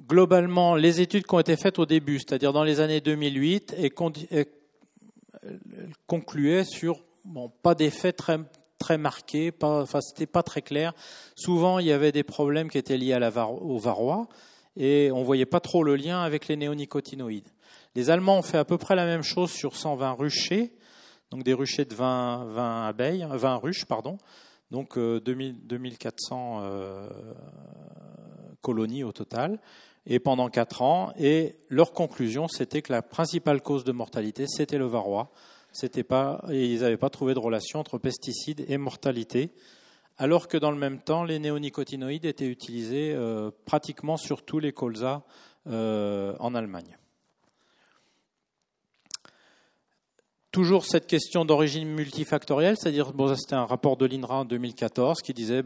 [SPEAKER 2] Globalement, les études qui ont été faites au début, c'est-à-dire dans les années 2008, concluaient sur pas d'effet très marqué, c'était pas très clair. Souvent, il y avait des problèmes qui étaient liés au varroa et on voyait pas trop le lien avec les néonicotinoïdes. Les Allemands ont fait à peu près la même chose sur 120 ruchers, donc des ruchers de 20 ruches, donc 2400 colonies au total, et pendant 4 ans. Et leur conclusion, c'était que la principale cause de mortalité, c'était le varroa. Ils n'avaient pas trouvé de relation entre pesticides et mortalité, alors que dans le même temps, les néonicotinoïdes étaient utilisés pratiquement sur tous les colzas en Allemagne. Toujours cette question d'origine multifactorielle, c'est-à-dire, c'était un rapport de l'INRA en 2014 qui disait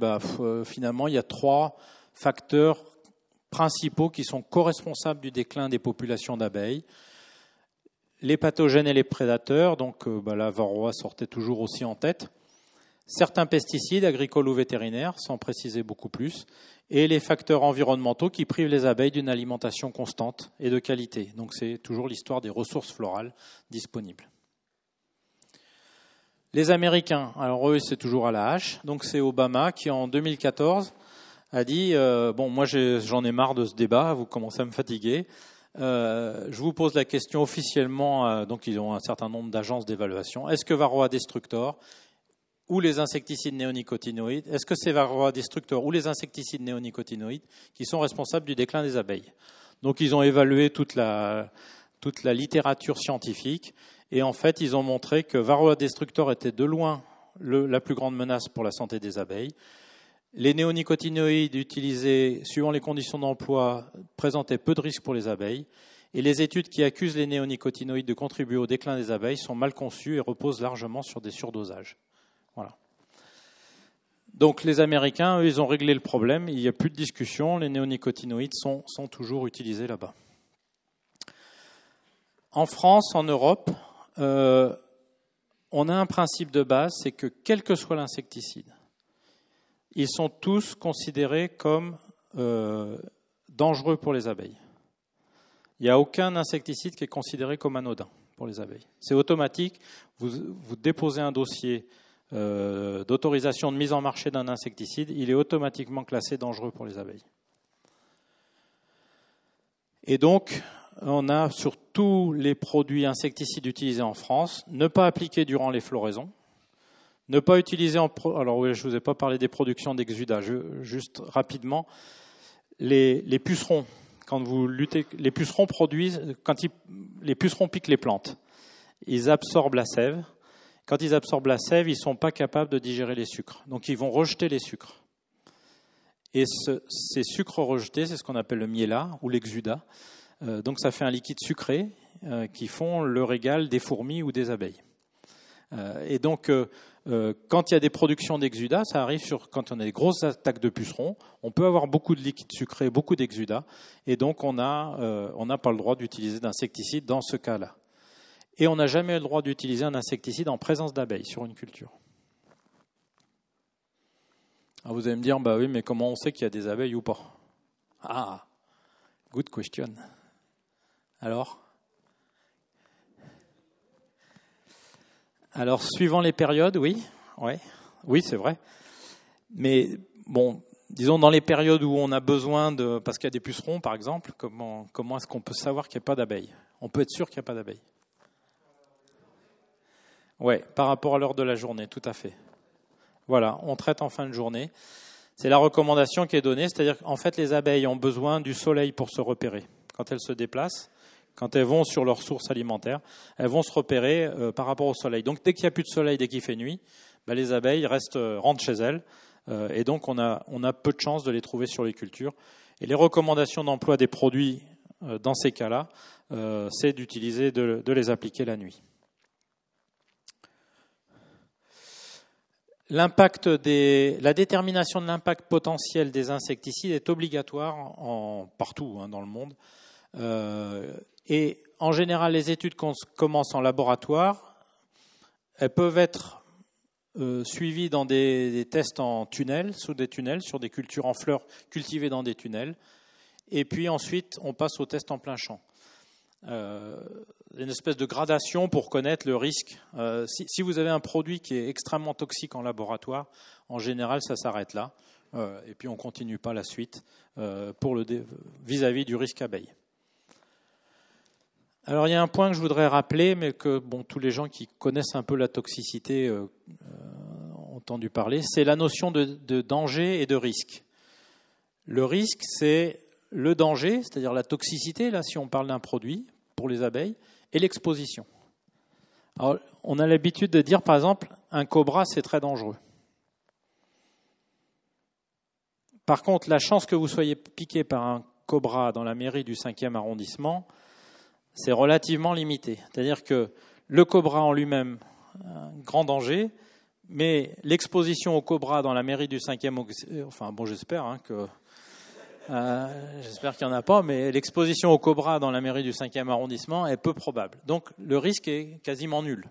[SPEAKER 2] finalement il y a 3 facteurs principaux qui sont co-responsables du déclin des populations d'abeilles. Les pathogènes et les prédateurs, donc la varroa sortait toujours aussi en tête. Certains pesticides, agricoles ou vétérinaires, sans préciser beaucoup plus. Et les facteurs environnementaux qui privent les abeilles d'une alimentation constante et de qualité. Donc c'est toujours l'histoire des ressources florales disponibles. Les Américains, alors eux c'est toujours à la hache. Donc c'est Obama qui en 2014 a dit moi j'en ai marre de ce débat, vous commencez à me fatiguer. Je vous pose la question officiellement, donc ils ont un certain nombre d'agences d'évaluation. Est-ce que Varroa destructor ou les insecticides néonicotinoïdes, est-ce que c'est Varroa destructor ou les insecticides néonicotinoïdes qui sont responsables du déclin des abeilles ? Donc ils ont évalué toute la littérature scientifique et en fait ils ont montré que Varroa destructor était de loin la plus grande menace pour la santé des abeilles. Les néonicotinoïdes utilisés suivant les conditions d'emploi présentaient peu de risques pour les abeilles et les études qui accusent les néonicotinoïdes de contribuer au déclin des abeilles sont mal conçues et reposent largement sur des surdosages. Voilà. Donc les Américains, eux, ils ont réglé le problème, il n'y a plus de discussion, les néonicotinoïdes sont toujours utilisés là-bas. En France, en Europe, on a un principe de base, c'est que quel que soit l'insecticide, ils sont tous considérés comme dangereux pour les abeilles. Il n'y a aucun insecticide qui est considéré comme anodin pour les abeilles. C'est automatique, vous déposez un dossier d'autorisation de mise en marché d'un insecticide, il est automatiquement classé dangereux pour les abeilles. Et donc, on a sur tous les produits insecticides utilisés en France, ne pas appliquer durant les floraisons, ne pas utiliser alors oui, je ne vous ai pas parlé des productions d'exudats, juste rapidement, les pucerons, quand vous luttez, les pucerons produisent, les pucerons piquent les plantes, ils absorbent la sève. Quand ils absorbent la sève, ils ne sont pas capables de digérer les sucres. Donc ils vont rejeter les sucres. Et ces sucres rejetés, c'est ce qu'on appelle le miellat ou l'exudat. Donc ça fait un liquide sucré qui font le régal des fourmis ou des abeilles. Et donc quand il y a des productions d'exudats, ça arrive quand on a des grosses attaques de pucerons, on peut avoir beaucoup de liquide sucré, beaucoup d'exudats, et donc on n'a pas le droit d'utiliser d'insecticide dans ce cas-là. Et on n'a jamais le droit d'utiliser un insecticide en présence d'abeilles sur une culture. Alors vous allez me dire, oui, mais comment on sait qu'il y a des abeilles ou pas ? Ah, good question. Alors, suivant les périodes, oui, c'est vrai. Mais bon, disons dans les périodes où on a besoin parce qu'il y a des pucerons, par exemple, comment est-ce qu'on peut savoir qu'il n'y a pas d'abeilles ? On peut être sûr qu'il n'y a pas d'abeilles. Oui, par rapport à l'heure de la journée, tout à fait. Voilà, on traite en fin de journée. C'est la recommandation qui est donnée, c'est-à-dire qu'en fait, les abeilles ont besoin du soleil pour se repérer. Quand elles se déplacent, Quand elles vont sur leurs sources alimentaires, elles vont se repérer par rapport au soleil. Donc dès qu'il n'y a plus de soleil, dès qu'il fait nuit, les abeilles rentrent chez elles. Et donc on a peu de chances de les trouver sur les cultures. Et les recommandations d'emploi des produits dans ces cas-là, c'est d'utiliser, de les appliquer la nuit. La détermination de l'impact potentiel des insecticides est obligatoire partout dans le monde. Et en général, les études commencent en laboratoire. Elles peuvent être suivies dans des tests en tunnels, sous des tunnels, sur des cultures en fleurs cultivées dans des tunnels. Et puis ensuite, on passe aux tests en plein champ. Une espèce de gradation pour connaître le risque. Si vous avez un produit qui est extrêmement toxique en laboratoire, en général, ça s'arrête là. Et puis on ne continue pas la suite vis-à-vis du risque abeille. Alors il y a un point que je voudrais rappeler, mais que tous les gens qui connaissent un peu la toxicité ont entendu parler, c'est la notion de danger et de risque. Le risque, c'est le danger, c'est-à-dire la toxicité, là si on parle d'un produit pour les abeilles, et l'exposition. Alors, on a l'habitude de dire, par exemple, un cobra, c'est très dangereux. Par contre, la chance que vous soyez piqué par un cobra dans la mairie du 5e arrondissement, c'est relativement limité. C'est-à-dire que le cobra en lui-même, un grand danger, mais l'exposition au cobra dans la mairie du 5e, j'espère que... j'espère qu'il n'y en a pas, mais l'exposition au cobra dans la mairie du 5e arrondissement est peu probable. Donc le risque est quasiment nul.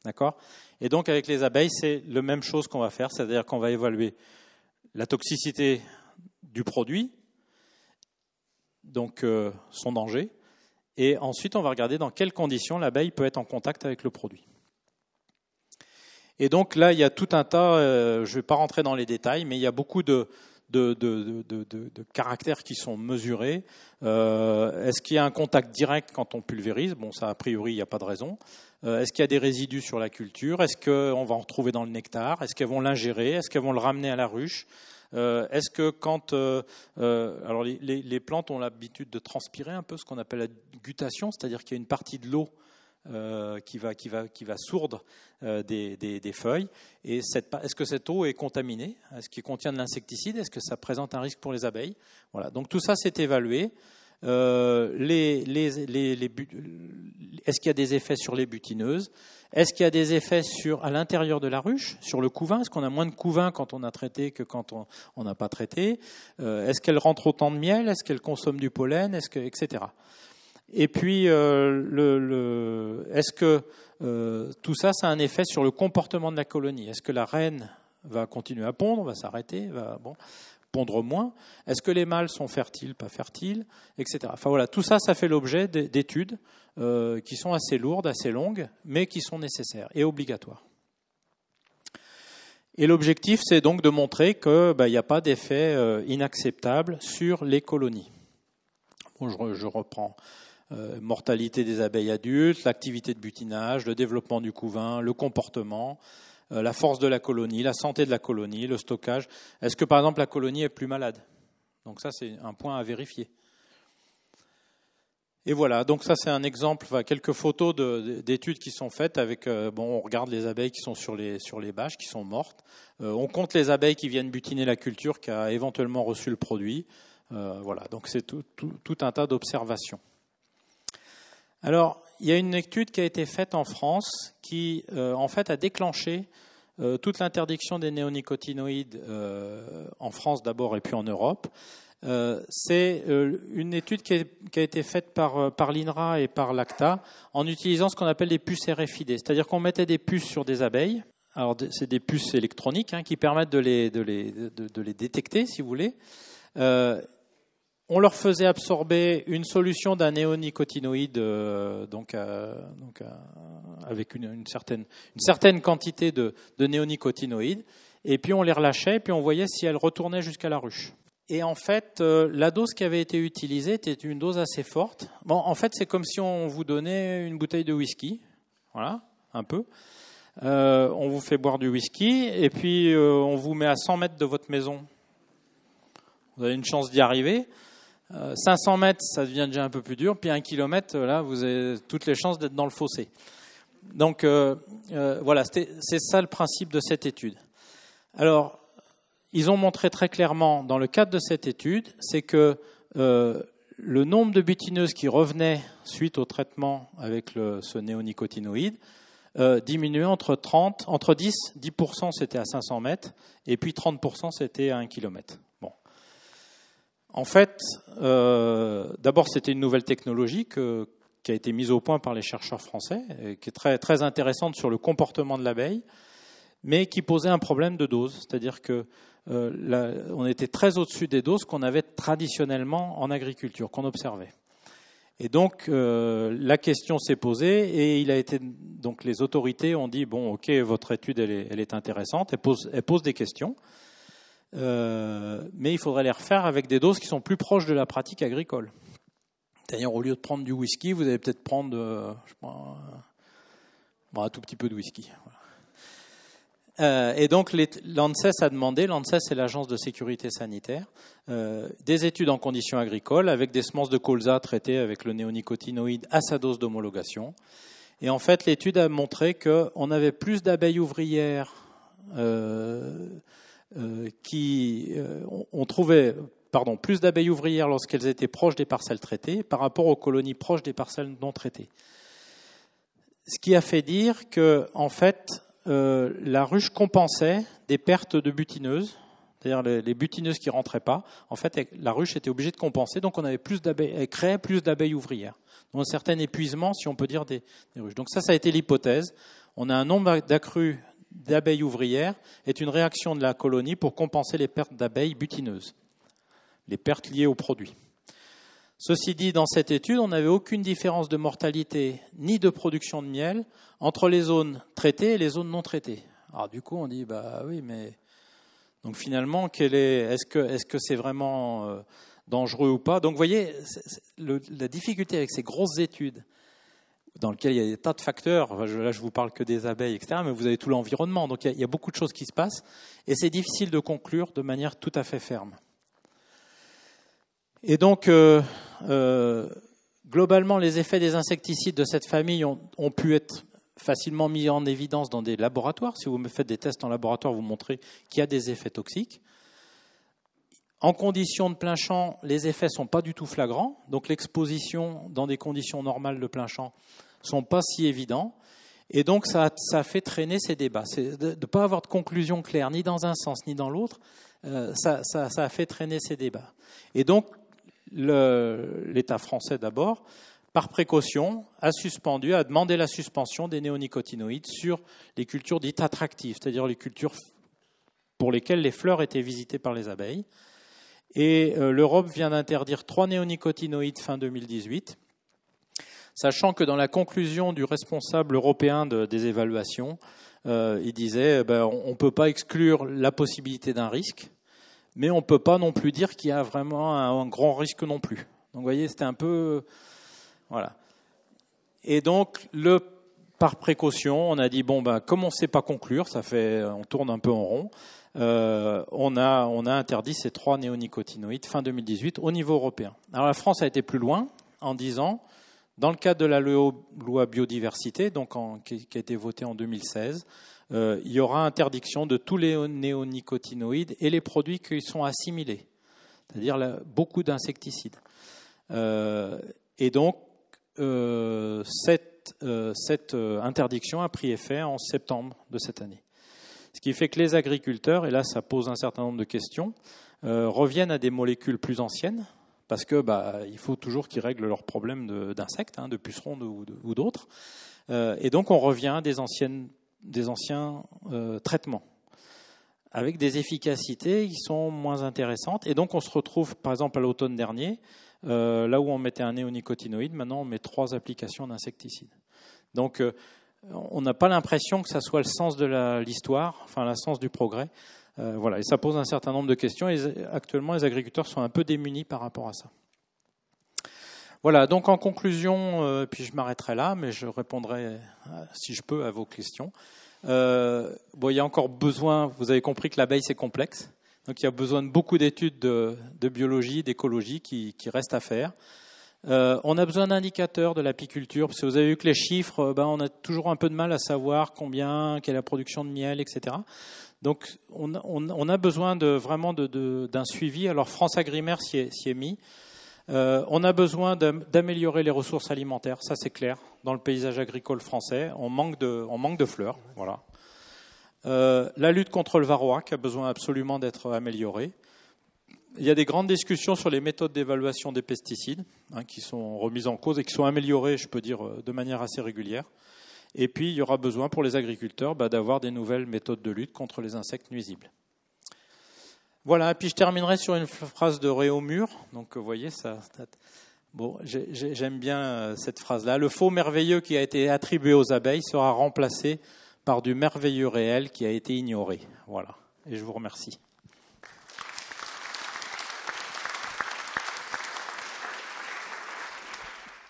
[SPEAKER 2] D'accord ? Et donc avec les abeilles, c'est la même chose qu'on va faire, c'est-à-dire qu'on va évaluer la toxicité du produit, donc son danger, et ensuite on va regarder dans quelles conditions l'abeille peut être en contact avec le produit. Et donc là, il y a tout un tas, je ne vais pas rentrer dans les détails, mais il y a beaucoup de caractères qui sont mesurés. Est-ce qu'il y a un contact direct quand on pulvérise ? Bon, ça, a priori, il n'y a pas de raison. Est-ce qu'il y a des résidus sur la culture ? Est-ce qu'on va en retrouver dans le nectar ? Est-ce qu'elles vont l'ingérer ? Est-ce qu'elles vont le ramener à la ruche ? Est-ce que quand... alors, les plantes ont l'habitude de transpirer un peu, ce qu'on appelle la guttation, c'est-à-dire qu'il y a une partie de l'eau qui va sourdre des feuilles. Et est-ce que cette eau est contaminée ? Est-ce qu'elle contient de l'insecticide ? Est-ce que ça présente un risque pour les abeilles ? Voilà. Donc tout ça, c'est évalué. Est-ce qu'il y a des effets sur les butineuses ? Est-ce qu'il y a des effets à l'intérieur de la ruche, sur le couvain ? Est-ce qu'on a moins de couvain quand on a traité que quand on n'a pas traité ? Est-ce qu'elle rentre autant de miel ? Est-ce qu'elle consomme du pollen ? Etc. Et puis, est-ce que tout ça, ça a un effet sur le comportement de la colonie ? Est-ce que la reine va continuer à pondre, va s'arrêter, pondre moins ? Est-ce que les mâles sont fertiles, pas fertiles, etc. Enfin voilà, tout ça, ça fait l'objet d'études qui sont assez lourdes, assez longues, mais qui sont nécessaires et obligatoires. Et l'objectif, c'est donc de montrer qu'il n'y a pas d'effet inacceptable sur les colonies. Bon, je reprends. Mortalité des abeilles adultes, l'activité de butinage, le développement du couvain, le comportement, la force de la colonie, la santé de la colonie, le stockage. Est-ce que, par exemple, la colonie est plus malade ? Donc ça, c'est un point à vérifier. Et voilà, donc ça, c'est un exemple, quelques photos d'études qui sont faites avec, on regarde les abeilles qui sont sur les bâches, qui sont mortes. On compte les abeilles qui viennent butiner la culture, qui a éventuellement reçu le produit. Voilà, donc c'est tout un tas d'observations. Alors, il y a une étude qui a été faite en France qui, en fait, a déclenché toute l'interdiction des néonicotinoïdes en France d'abord et puis en Europe. C'est une étude qui a été faite par l'INRA et par l'ACTA en utilisant ce qu'on appelle des puces RFID. C'est-à-dire qu'on mettait des puces sur des abeilles. Alors, c'est des puces électroniques qui permettent de les détecter, si vous voulez. On leur faisait absorber une solution d'un néonicotinoïde, avec une certaine quantité de néonicotinoïdes, et puis on les relâchait, et puis on voyait si elles retournaient jusqu'à la ruche. Et en fait, la dose qui avait été utilisée était une dose assez forte. Bon, en fait, c'est comme si on vous donnait une bouteille de whisky, voilà, un peu. On vous fait boire du whisky, et puis on vous met à 100 mètres de votre maison. Vous avez une chance d'y arriver. 500 mètres, ça devient déjà un peu plus dur. Puis 1 kilomètre, là, vous avez toutes les chances d'être dans le fossé. Donc, voilà, c'est ça le principe de cette étude. Alors, ils ont montré très clairement, dans le cadre de cette étude, c'est que le nombre de butineuses qui revenaient suite au traitement avec ce néonicotinoïde diminuait entre 10% c'était à 500 mètres, et puis 30% c'était à 1 kilomètre. Bon. En fait, d'abord c'était une nouvelle technologie qui a été mise au point par les chercheurs français, et qui est très, très intéressante sur le comportement de l'abeille, mais qui posait un problème de dose, c'est-à-dire que on était très au-dessus des doses qu'on avait traditionnellement en agriculture, qu'on observait. Et donc la question s'est posée, et donc les autorités ont dit bon, ok, votre étude elle est intéressante, elle pose des questions, mais il faudrait les refaire avec des doses qui sont plus proches de la pratique agricole. C'est-à-dire, au lieu de prendre du whisky, vous allez peut-être prendre un tout petit peu de whisky. Voilà. Et donc l'ANSES a demandé, l'ANSES c'est l'agence de sécurité sanitaire, des études en conditions agricoles avec des semences de colza traitées avec le néonicotinoïde à sa dose d'homologation. Et en fait, l'étude a montré qu'on avait plus d'abeilles ouvrières plus d'abeilles ouvrières lorsqu'elles étaient proches des parcelles traitées par rapport aux colonies proches des parcelles non traitées. Ce qui a fait dire que, en fait, la ruche compensait des pertes de butineuses, c'est-à-dire les butineuses qui ne rentraient pas. En fait, la ruche était obligée de compenser, donc on avait elle créait plus d'abeilles ouvrières. Donc un certain épuisement, si on peut dire, des ruches. Donc ça a été l'hypothèse. On a un nombre d'accru d'abeilles ouvrières est une réaction de la colonie pour compenser les pertes d'abeilles butineuses, les pertes liées au produit. Ceci dit, dans cette étude, on n'avait aucune différence de mortalité ni de production de miel entre les zones traitées et les zones non traitées. Alors du coup, on dit, bah oui, mais donc finalement, est-ce que c'est vraiment dangereux ou pas? Donc vous voyez, la difficulté avec ces grosses études, dans lesquelles il y a des tas de facteurs, là je vous parle que des abeilles, etc., mais vous avez tout l'environnement, donc il y a beaucoup de choses qui se passent, et c'est difficile de conclure de manière tout à fait ferme. Et donc, globalement, les effets des insecticides de cette famille ont pu être facilement mis en évidence dans des laboratoires. Si vous me faites des tests en laboratoire, vous montrez qu'il y a des effets toxiques. En conditions de plein champ, les effets ne sont pas du tout flagrants. Donc l'exposition dans des conditions normales de plein champ ne sont pas si évidents. Et donc ça a fait traîner ces débats. C'est de ne pas avoir de conclusion claire, ni dans un sens, ni dans l'autre. Ça a fait traîner ces débats. Et donc, l'État français d'abord, par précaution, a demandé la suspension des néonicotinoïdes sur les cultures dites attractives, c'est-à-dire les cultures pour lesquelles les fleurs étaient visitées par les abeilles. Et l'Europe vient d'interdire 3 néonicotinoïdes fin 2018, sachant que dans la conclusion du responsable européen des évaluations, il disait on ne peut pas exclure la possibilité d'un risque, mais on ne peut pas non plus dire qu'il y a vraiment un grand risque non plus. Donc vous voyez, c'était un peu... Voilà. Et donc, par précaution, on a dit, comme on ne sait pas conclure, on tourne un peu en rond, on a interdit ces 3 néonicotinoïdes fin 2018 au niveau européen. Alors la France a été plus loin en disant, dans le cadre de la loi biodiversité, donc qui a été votée en 2016, il y aura interdiction de tous les néonicotinoïdes et les produits qui sont assimilés, c'est-à-dire beaucoup d'insecticides. Et donc, cette interdiction a pris effet en septembre de cette année. Ce qui fait que les agriculteurs, et là ça pose un certain nombre de questions, reviennent à des molécules plus anciennes, parce que il faut toujours qu'ils règlent leurs problèmes d'insectes, de pucerons ou d'autres. Et donc on revient à des anciens traitements, avec des efficacités qui sont moins intéressantes. Et donc on se retrouve, par exemple, à l'automne dernier, là où on mettait un néonicotinoïde, maintenant on met 3 applications d'insecticides. Donc on n'a pas l'impression que ça soit le sens de l'histoire, enfin le sens du progrès. Voilà, et ça pose un certain nombre de questions. Et actuellement, les agriculteurs sont un peu démunis par rapport à ça. Voilà, donc en conclusion, puis je m'arrêterai là, mais je répondrai, si je peux, à vos questions. Il y a encore besoin, vous avez compris que l'abeille c'est complexe, Donc il y a besoin de beaucoup d'études de biologie, d'écologie qui restent à faire. On a besoin d'indicateurs de l'apiculture, parce que vous avez vu que les chiffres, on a toujours un peu de mal à savoir quelle est la production de miel, etc. Donc on a besoin vraiment d'un suivi. Alors France Agrimer s'y est mis. On a besoin d'améliorer les ressources alimentaires, ça c'est clair. Dans le paysage agricole français, on manque de fleurs. Voilà. La lutte contre le varroa qui a besoin absolument d'être améliorée. Il y a des grandes discussions sur les méthodes d'évaluation des pesticides qui sont remises en cause et qui sont améliorées, je peux dire, de manière assez régulière. Et puis, il y aura besoin pour les agriculteurs d'avoir des nouvelles méthodes de lutte contre les insectes nuisibles. Voilà, et puis je terminerai sur une phrase de Réaumur. Donc, vous voyez, j'aime bien cette phrase-là. Le faux merveilleux qui a été attribué aux abeilles sera remplacé par du merveilleux réel qui a été ignoré. Voilà, et je vous remercie.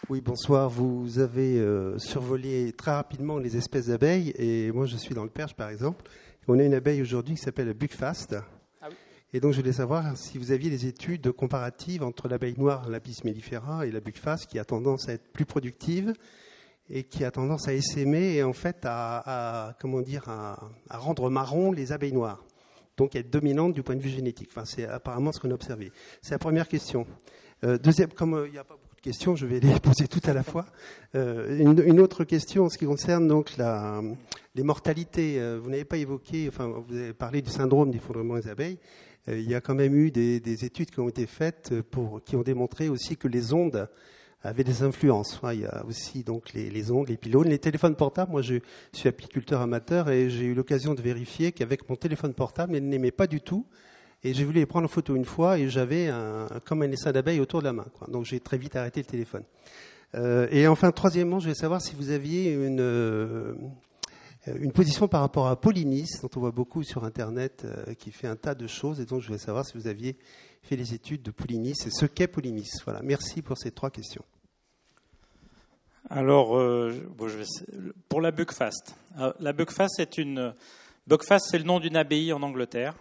[SPEAKER 3] Oui, bonsoir. Vous avez survolé très rapidement les espèces d'abeilles et moi je suis dans le Perche par exemple. On a une abeille aujourd'hui qui s'appelle la Buckfast. Ah oui. Et donc je voulais savoir si vous aviez des études comparatives entre l'abeille noire, l'Apis mellifera, et la Buckfast qui a tendance à être plus productive et qui a tendance à essaimer et en fait à rendre marron les abeilles noires. Donc être dominante du point de vue génétique. Enfin, c'est apparemment ce qu'on a observé. C'est la première question. Deuxième, comme il n'y a pas beaucoup de questions, je vais les poser toutes à la fois. Une autre question en ce qui concerne donc les mortalités. Vous n'avez pas évoqué, vous avez parlé du syndrome d'effondrement des abeilles. Il y a quand même eu des études qui ont été faites qui ont démontré aussi que les ondes avaient des influences. Il y a aussi donc les ondes, les pylônes, les téléphones portables. Moi, je suis apiculteur amateur et j'ai eu l'occasion de vérifier qu'avec mon téléphone portable, elle n'aimait pas du tout. Et j'ai voulu les prendre en photo une fois et j'avais comme un essaim d'abeilles autour de la main. Donc j'ai très vite arrêté le téléphone. Et enfin, troisièmement, je voulais savoir si vous aviez une position par rapport à Pollinis, dont on voit beaucoup sur Internet, qui fait un tas de choses. Et donc je voulais savoir si vous aviez fait les études de Pollinis et ce qu'est Pollinis. Voilà. Merci pour ces 3 questions.
[SPEAKER 2] Alors, pour la Buckfast. La Buckfast, Buckfast, c'est le nom d'une abbaye en Angleterre.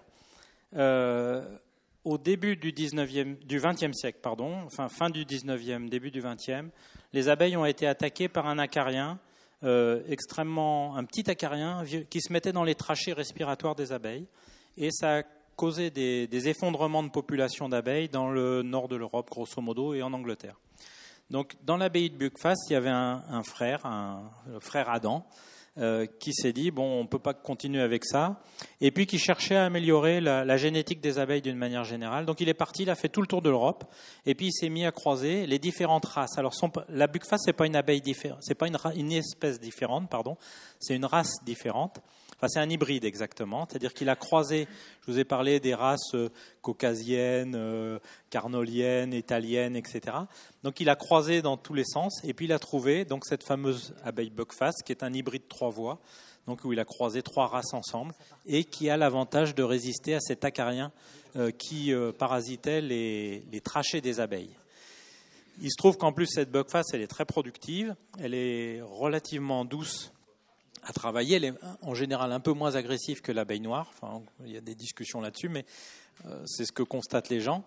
[SPEAKER 2] Au début du XXe siècle, fin du XIXe, début du XXe, les abeilles ont été attaquées par un acarien, un petit acarien qui se mettait dans les trachées respiratoires des abeilles, et ça a causé des effondrements de population d'abeilles dans le nord de l'Europe, grosso modo, et en Angleterre. Donc, dans l'abbaye de Buckfast, il y avait un frère, le frère Adam, qui s'est dit, on ne peut pas continuer avec ça, et puis qui cherchait à améliorer la génétique des abeilles d'une manière générale. Donc il est parti, il a fait tout le tour de l'Europe, et puis il s'est mis à croiser les différentes races. Alors la Buckfast, c'est pas une abeille différente, c'est pas une espèce différente, c'est une race différente. Enfin, c'est un hybride exactement, c'est-à-dire qu'il a croisé, je vous ai parlé des races caucasiennes, carnoliennes, italiennes, etc. Donc il a croisé dans tous les sens et puis il a trouvé donc cette fameuse abeille Buckfast qui est un hybride 3 voies, donc où il a croisé 3 races ensemble et qui a l'avantage de résister à cet acarien qui parasitait les trachées des abeilles. Il se trouve qu'en plus cette Buckfast, elle est très productive, elle est relativement douce à travailler. Elle est en général un peu moins agressive que l'abeille noire. Enfin, il y a des discussions là-dessus, mais c'est ce que constatent les gens.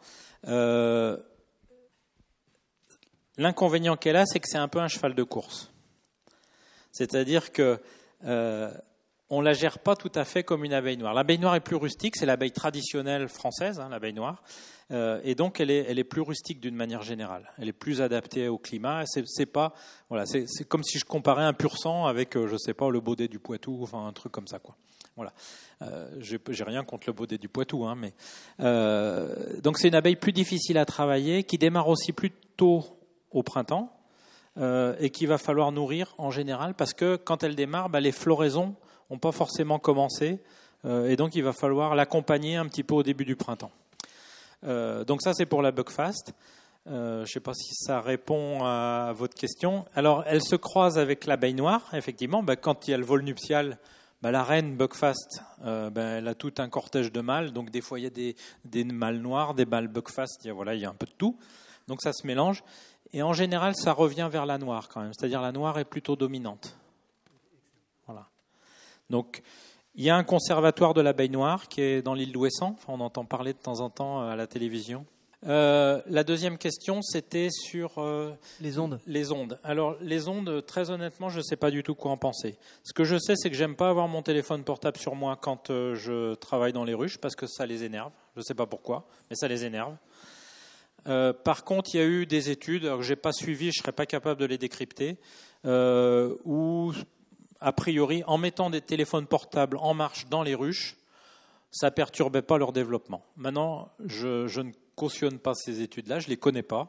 [SPEAKER 2] L'inconvénient qu'elle a, c'est que c'est un peu un cheval de course. C'est-à-dire que on ne la gère pas tout à fait comme une abeille noire. L'abeille noire est plus rustique, c'est l'abeille traditionnelle française, l'abeille noire, et donc elle est plus rustique d'une manière générale. Elle est plus adaptée au climat. C'est comme si je comparais un pur sang avec, je sais pas, le baudet du Poitou, enfin un truc comme ça, quoi. Voilà. J'ai rien contre le baudet du Poitou, mais donc c'est une abeille plus difficile à travailler, qui démarre aussi plus tôt au printemps. Et qu'il va falloir nourrir en général parce que quand elle démarre, les floraisons n'ont pas forcément commencé et donc il va falloir l'accompagner un petit peu au début du printemps. Donc ça c'est pour la Buckfast. Je ne sais pas si ça répond à votre question. Alors elle se croise avec l'abeille noire, effectivement. Quand il y a le vol nuptial, la reine Buckfast, elle a tout un cortège de mâles. Donc des fois il y a des mâles noirs, des mâles Buckfast, il y a un peu de tout. Donc ça se mélange. Et en général, ça revient vers la noire quand même. C'est-à-dire la noire est plutôt dominante. Voilà. Donc, Il y a un conservatoire de l'abeille noire qui est dans l'île d'Ouessant. Enfin, on entend parler de temps en temps à la télévision. La deuxième question, c'était sur
[SPEAKER 1] les ondes.
[SPEAKER 2] Les ondes. Alors, les ondes, très honnêtement, je ne sais pas du tout quoi en penser. Ce que je sais, c'est que j'aime pas avoir mon téléphone portable sur moi quand je travaille dans les ruches, parce que ça les énerve. Je ne sais pas pourquoi, mais ça les énerve. Par contre, il y a eu des études que je n'ai pas suivies, je ne serais pas capable de les décrypter, où, a priori, en mettant des téléphones portables en marche dans les ruches, ça ne perturbait pas leur développement. Maintenant, je ne cautionne pas ces études-là, je ne les connais pas.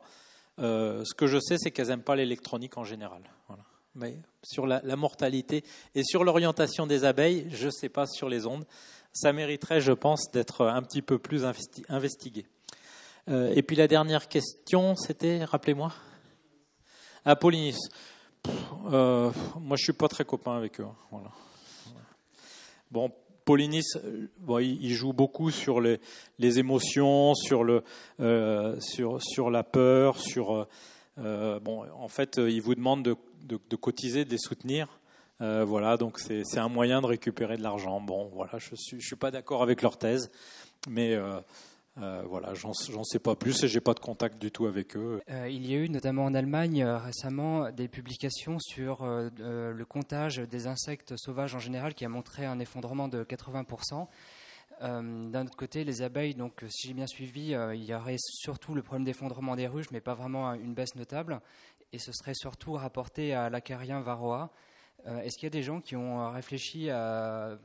[SPEAKER 2] Ce que je sais, c'est qu'elles n'aiment pas l'électronique en général. Voilà. Mais sur la mortalité et sur l'orientation des abeilles, je ne sais pas sur les ondes. Ça mériterait, je pense, d'être un petit peu plus investigué. Et puis la dernière question, c'était, rappelez-moi, Apollinis. Moi, je ne suis pas très copain avec eux. Voilà. Bon, Pollinis, il joue beaucoup sur les émotions, sur la peur, en fait, il vous demande de cotiser, de les soutenir. Voilà, donc c'est un moyen de récupérer de l'argent. Bon, voilà, je suis pas d'accord avec leur thèse, mais voilà, j'en sais pas plus et j'ai pas de contact du tout avec eux.
[SPEAKER 4] Il y a eu notamment en Allemagne récemment des publications sur le comptage des insectes sauvages en général qui a montré un effondrement de 80%. D'un autre côté, les abeilles, donc si j'ai bien suivi, il y aurait surtout le problème d'effondrement des ruches, mais pas vraiment une baisse notable. Et ce serait surtout rapporté à l'acarien varroa. Est-ce qu'il y a des gens qui ont réfléchi à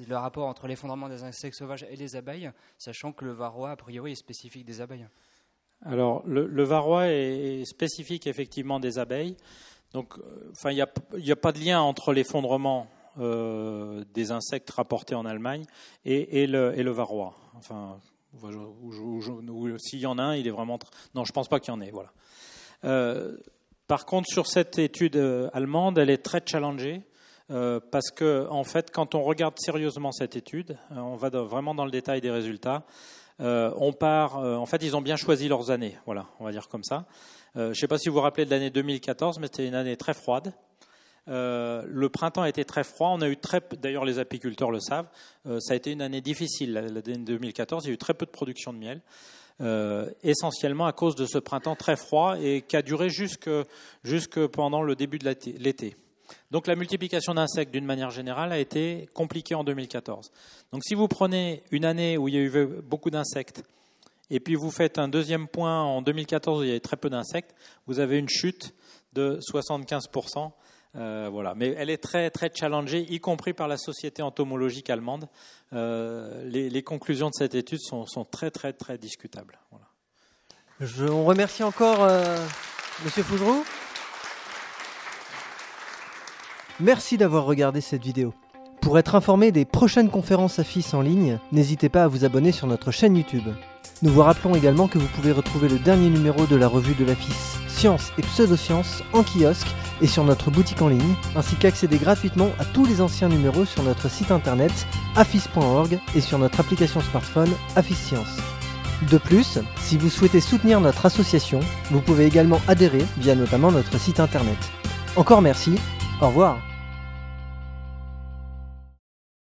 [SPEAKER 4] le rapport entre l'effondrement des insectes sauvages et les abeilles, sachant que le varroa, a priori, est spécifique des abeilles?
[SPEAKER 2] Alors, le varroa est spécifique effectivement des abeilles. Donc, il n'y a pas de lien entre l'effondrement des insectes rapportés en Allemagne et le varroa. Enfin, s'il y en a un, il est vraiment... Non, je ne pense pas qu'il y en ait. Voilà. Par contre, sur cette étude allemande, elle est très challengée parce que, en fait, quand on regarde sérieusement cette étude, on va vraiment dans le détail des résultats. En fait, ils ont bien choisi leurs années. Voilà, on va dire comme ça. Je ne sais pas si vous vous rappelez de l'année 2014, mais c'était une année très froide. Le printemps a été très froid. On a eu d'ailleurs, les apiculteurs le savent. Ça a été une année difficile. L'année 2014, il y a eu très peu de production de miel. Essentiellement à cause de ce printemps très froid et qui a duré jusque pendant le début de l'été. Donc la multiplication d'insectes d'une manière générale a été compliquée en 2014. Donc si vous prenez une année où il y a eu beaucoup d'insectes et puis vous faites un deuxième point en 2014 où il y avait très peu d'insectes, vous avez une chute de 75%. Voilà. Mais elle est très, très challengée, y compris par la Société entomologique allemande. Les conclusions de cette étude sont très, très, très discutables. Voilà.
[SPEAKER 1] On remercie encore Monsieur Fougeroux. Merci d'avoir regardé cette vidéo. Pour être informé des prochaines conférences APHIS en ligne, n'hésitez pas à vous abonner sur notre chaîne YouTube. Nous vous rappelons également que vous pouvez retrouver le dernier numéro de la revue de l'APHIS Sciences et Pseudosciences en kiosque et sur notre boutique en ligne, ainsi qu'accéder gratuitement à tous les anciens numéros sur notre site internet aphis.org et sur notre application smartphone APHIS Sciences. De plus, si vous souhaitez soutenir notre association, vous pouvez également adhérer via notamment notre site internet. Encore merci, au revoir.